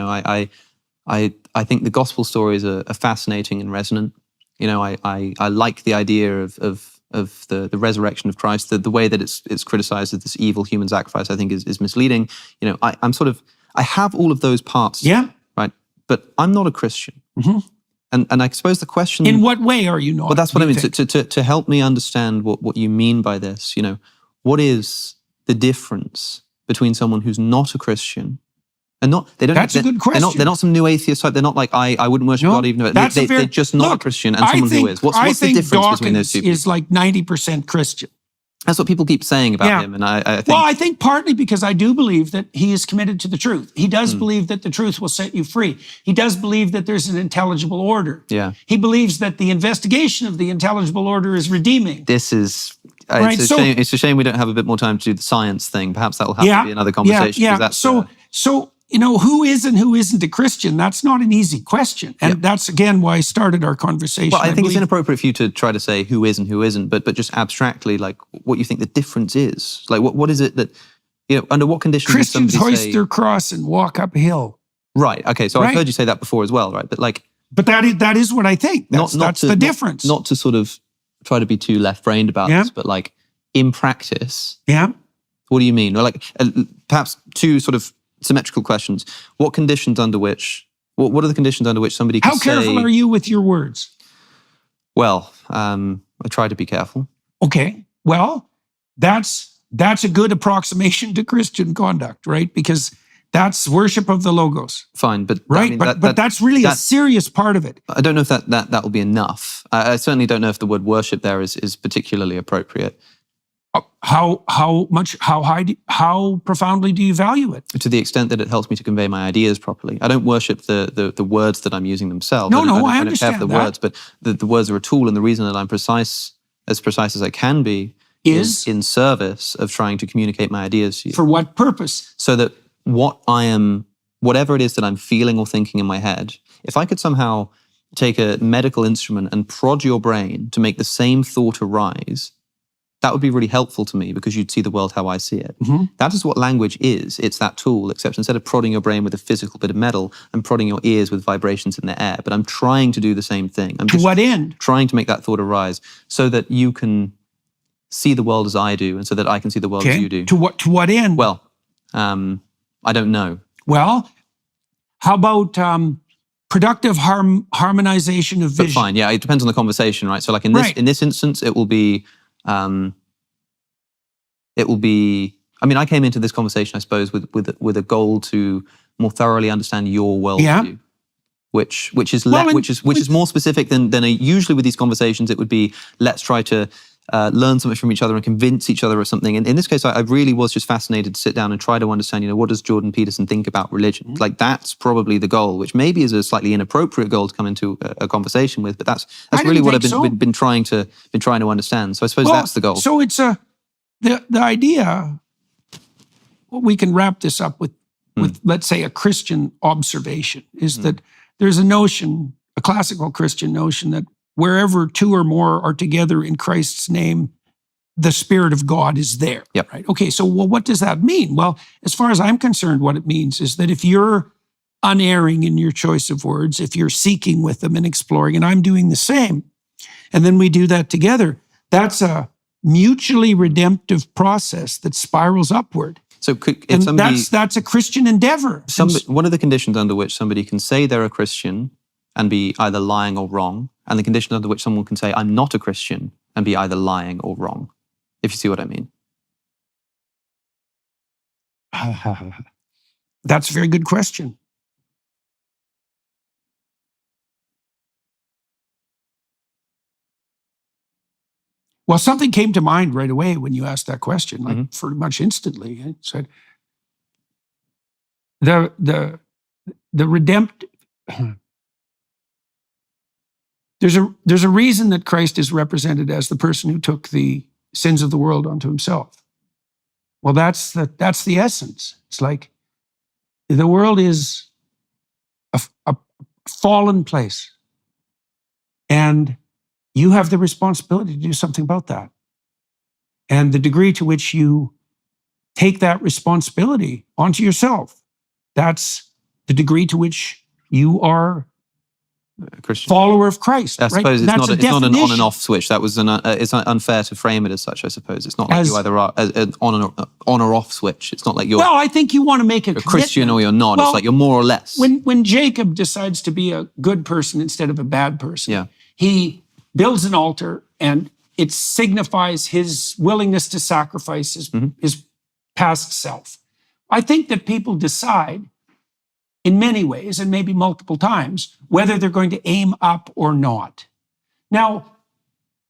I think the gospel stories are fascinating and resonant. I like the idea of the resurrection of Christ. The way that it's criticized as this evil human sacrifice, I think, is misleading. I have all of those parts. Yeah. Right. But I'm not a Christian. Mhm. And I suppose the question, In what way are you not? well, that's what do I you mean. think? To help me understand what you mean by this, what is the difference between someone who's not a Christian and That's a good question. They're not some new atheist type. They're not like, I wouldn't worship No, God even though that's a they're just not a Look, Christian, and I someone think, who is. What's I the think difference Dawkins between those two people? is like 90% Christian. That's what people keep saying about Yeah. him, and I think. Well, I think partly because I do believe that he is committed to the truth. He does believe that the truth will set you free. He does believe that there's an intelligible order. Yeah. He believes that the investigation of the intelligible order is redeeming. This is Right, it's a shame we don't have a bit more time to do the science thing. Perhaps that will have to be another conversation. Yeah. Because So who is and who isn't a Christian? That's not an easy question, and that's again why I started our conversation. Well, I think it's believe- inappropriate for you to try to say who is and who isn't, but just abstractly, like what you think the difference is. Like what is it that under what conditions does Christians somebody hoist say, their cross and walk up a hill. right? Okay, so Right. I've heard you say that before as well, right? But like, But that is what I think. That's the difference. Not to sort of try to be too left-brained about Yeah. this, but like in practice, Yeah. what do you mean? Or like perhaps two sort of symmetrical questions. What conditions under which? What are the conditions under which somebody can How careful say, are you with your words? well, I try to be careful. Okay. Well, that's a good approximation to Christian conduct, right? Because that's worship of the logos, Fine, but right? I mean, but that's really a serious part of it. I don't know if that will be enough. I certainly don't know if the word worship there is particularly appropriate. How profoundly do you value it? To the extent that it helps me to convey my ideas properly. I don't worship the words that I'm using themselves. No, I don't care understand for the that. words, but the words are a tool, and the reason that I'm precise as I can be is in service of trying to communicate my ideas to you. For what purpose? So that whatever it is that I'm feeling or thinking in my head, if I could somehow take a medical instrument and prod your brain to make the same thought arise, that would be really helpful to me because you'd see the world how I see it. Mm-hmm. That is what language is. It's that tool, except instead of prodding your brain with a physical bit of metal, I'm prodding your ears with vibrations in the air. But I'm trying to do the same thing. I'm To just what end? trying to make that thought arise so that you can see the world as I do and so that I can see the world as you do. To what end? Well, I don't know. Well, how about productive harmonization of But vision? fine, yeah, it depends on the conversation, right? So like in this instance, it will be, I mean, I came into this conversation, I suppose, with a goal to more thoroughly understand your worldview, which is more specific than usually with these conversations. It would be, let's try to learn something from each other and convince each other of something. And in this case, I really was just fascinated to sit down and try to understand, what does Jordan Peterson think about religion? Mm-hmm. Like that's probably the goal, which maybe is a slightly inappropriate goal to come into a conversation with, but that's really what I've been trying to understand. So I suppose that's the goal. So it's the idea. Well, we can wrap this up with let's say a Christian observation is that there's a notion, a classical Christian notion, that wherever two or more are together in Christ's name, the Spirit of God is there. Yep. Right? Okay, so what does that mean? Well, as far as I'm concerned, what it means is that if you're unerring in your choice of words, if you're seeking with them and exploring, and I'm doing the same, and then we do that together, that's a mutually redemptive process that spirals upward. So if somebody, that's a Christian endeavor. What are the conditions under which somebody can say they're a Christian and be either lying or wrong, and the condition under which someone can say, I'm not a Christian, and be either lying or wrong, if you see what I mean? That's a very good question. Well, something came to mind right away when you asked that question, like pretty much instantly. It said, the redemptive... There's a reason that Christ is represented as the person who took the sins of the world onto himself. Well, that's the essence. It's like the world is a fallen place, and you have the responsibility to do something about that. And the degree to which you take that responsibility onto yourself, that's the degree to which you are a Christian follower of Christ. I suppose it's not an on and off switch. That was it's unfair to frame it as such. I suppose it's not like you either are an on or off switch. It's not like you're. Well, I think you want to make a Christian or you're not. Well, it's like you're more or less. When Jacob decides to be a good person instead of a bad person, he builds an altar, and it signifies his willingness to sacrifice his past self. I think that people decide in many ways, and maybe multiple times, whether they're going to aim up or not. Now,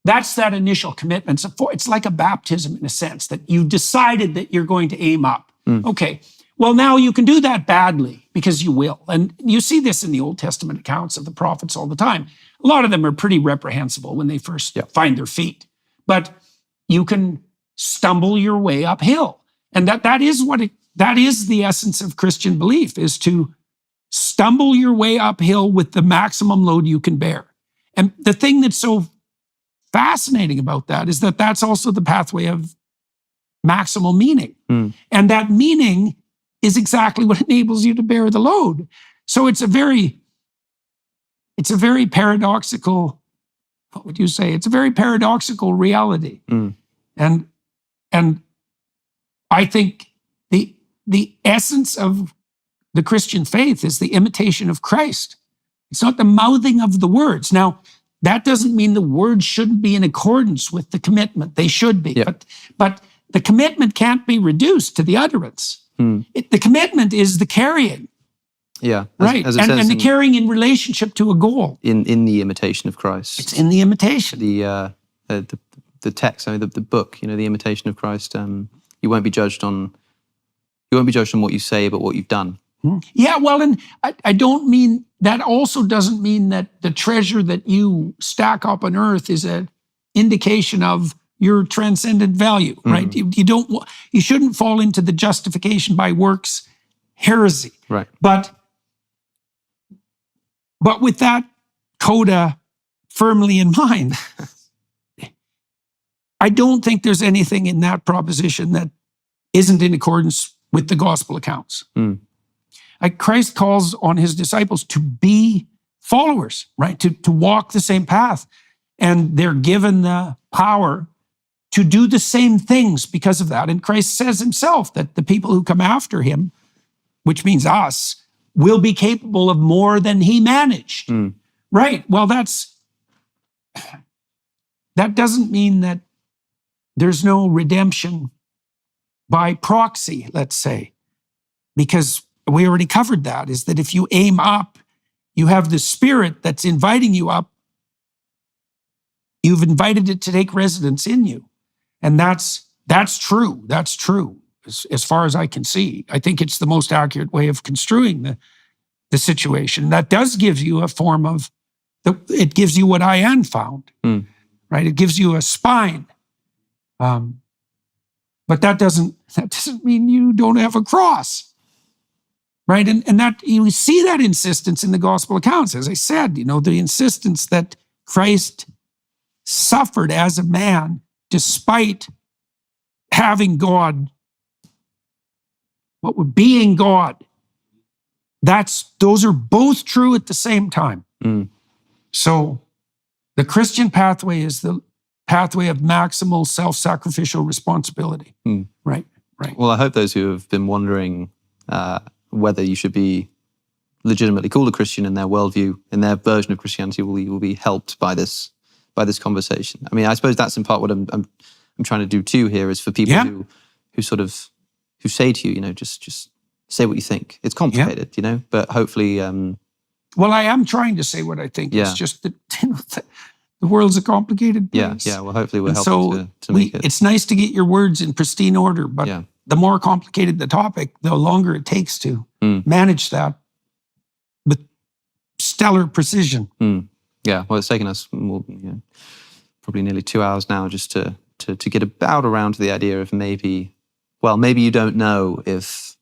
that's that initial commitment. It's like a baptism in a sense, that you decided that you're going to aim up. Okay, well, now you can do that badly, because you will. And you see this in the Old Testament accounts of the prophets all the time. A lot of them are pretty reprehensible when they first find their feet. But you can stumble your way uphill. And that is the essence of Christian belief, is to stumble your way uphill with the maximum load you can bear. And the thing that's so fascinating about that is that that's also the pathway of maximal meaning. And that meaning is exactly what enables you to bear the load. So it's a very paradoxical, what would you say? It's a very paradoxical reality. And I think the essence of the Christian faith is the imitation of Christ. It's not the mouthing of the words. Now, that doesn't mean the words shouldn't be in accordance with the commitment. They should be. But the commitment can't be reduced to the utterance. The commitment is the carrying. Right. And the carrying in relationship to a goal. In the imitation of Christ. It's in the imitation. The text, the book, the imitation of Christ. You won't be judged on what you say, but what you've done. Yeah, well, and I don't mean, that also doesn't mean that the treasure that you stack up on earth is an indication of your transcendent value, right? You shouldn't fall into the justification by works heresy. Right. But with that coda firmly in mind, I don't think there's anything in that proposition that isn't in accordance with the gospel accounts. Christ calls on his disciples to be followers, right? To walk the same path. And they're given the power to do the same things because of that. And Christ says himself that the people who come after him, which means us, will be capable of more than he managed. Right. Well, that doesn't mean that there's no redemption by proxy, let's say, because we already covered that, is that if you aim up, you have the Spirit that's inviting you up. You've invited it to take residence in you. And that's true. That's true, as far as I can see. I think it's the most accurate way of construing the situation. That does give you a form of, it gives you what I am found, right? It gives you a spine. But that doesn't mean you don't have a cross. Right, and that you see that insistence in the gospel accounts. As I said, the insistence that Christ suffered as a man despite having God, being God. Those are both true at the same time. So the Christian pathway is the pathway of maximal self-sacrificial responsibility. Right. Well, I hope those who have been wondering whether you should be legitimately called a Christian in their worldview, in their version of Christianity, will be helped by this conversation. I mean, I suppose that's in part what I'm trying to do too here, is for people who say to you, just say what you think. It's complicated, but hopefully. Well, I am trying to say what I think. It's just that the world's a complicated place. Yeah. Well, hopefully we're helping to make it. It's nice to get your words in pristine order, but the more complicated the topic, the longer it takes to manage that with stellar precision. Yeah, well, it's taken us probably nearly 2 hours now just to get about around to the idea of maybe you don't know if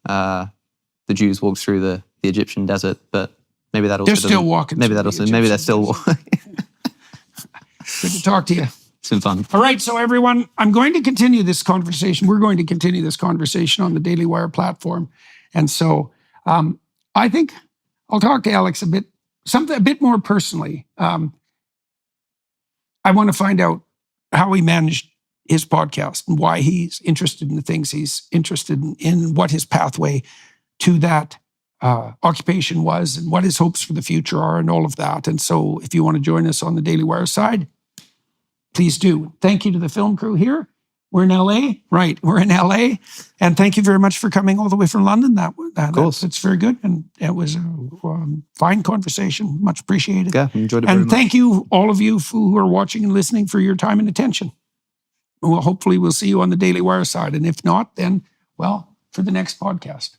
the Jews walked through the Egyptian desert, but maybe that also they're still walking. Maybe they're still walking. Good to talk to you. It's been fun. All right, so everyone, I'm going to continue this conversation. We're going to continue this conversation on the Daily Wire platform. And so I think I'll talk to Alex a bit more personally. I want to find out how he managed his podcast and why he's interested in the things he's interested in, what his pathway to that occupation was, and what his hopes for the future are, and all of that. And so if you want to join us on the Daily Wire side, please do. Thank you to the film crew here. We're in LA. Right, we're in LA. And thank you very much for coming all the way from London. Of course. It's very good. And it was a fine conversation. Much appreciated. Yeah, enjoyed it very And much. thank you, all of you who are watching and listening, for your time and attention. Well, hopefully we'll see you on the Daily Wire side. And if not, then, well, for the next podcast.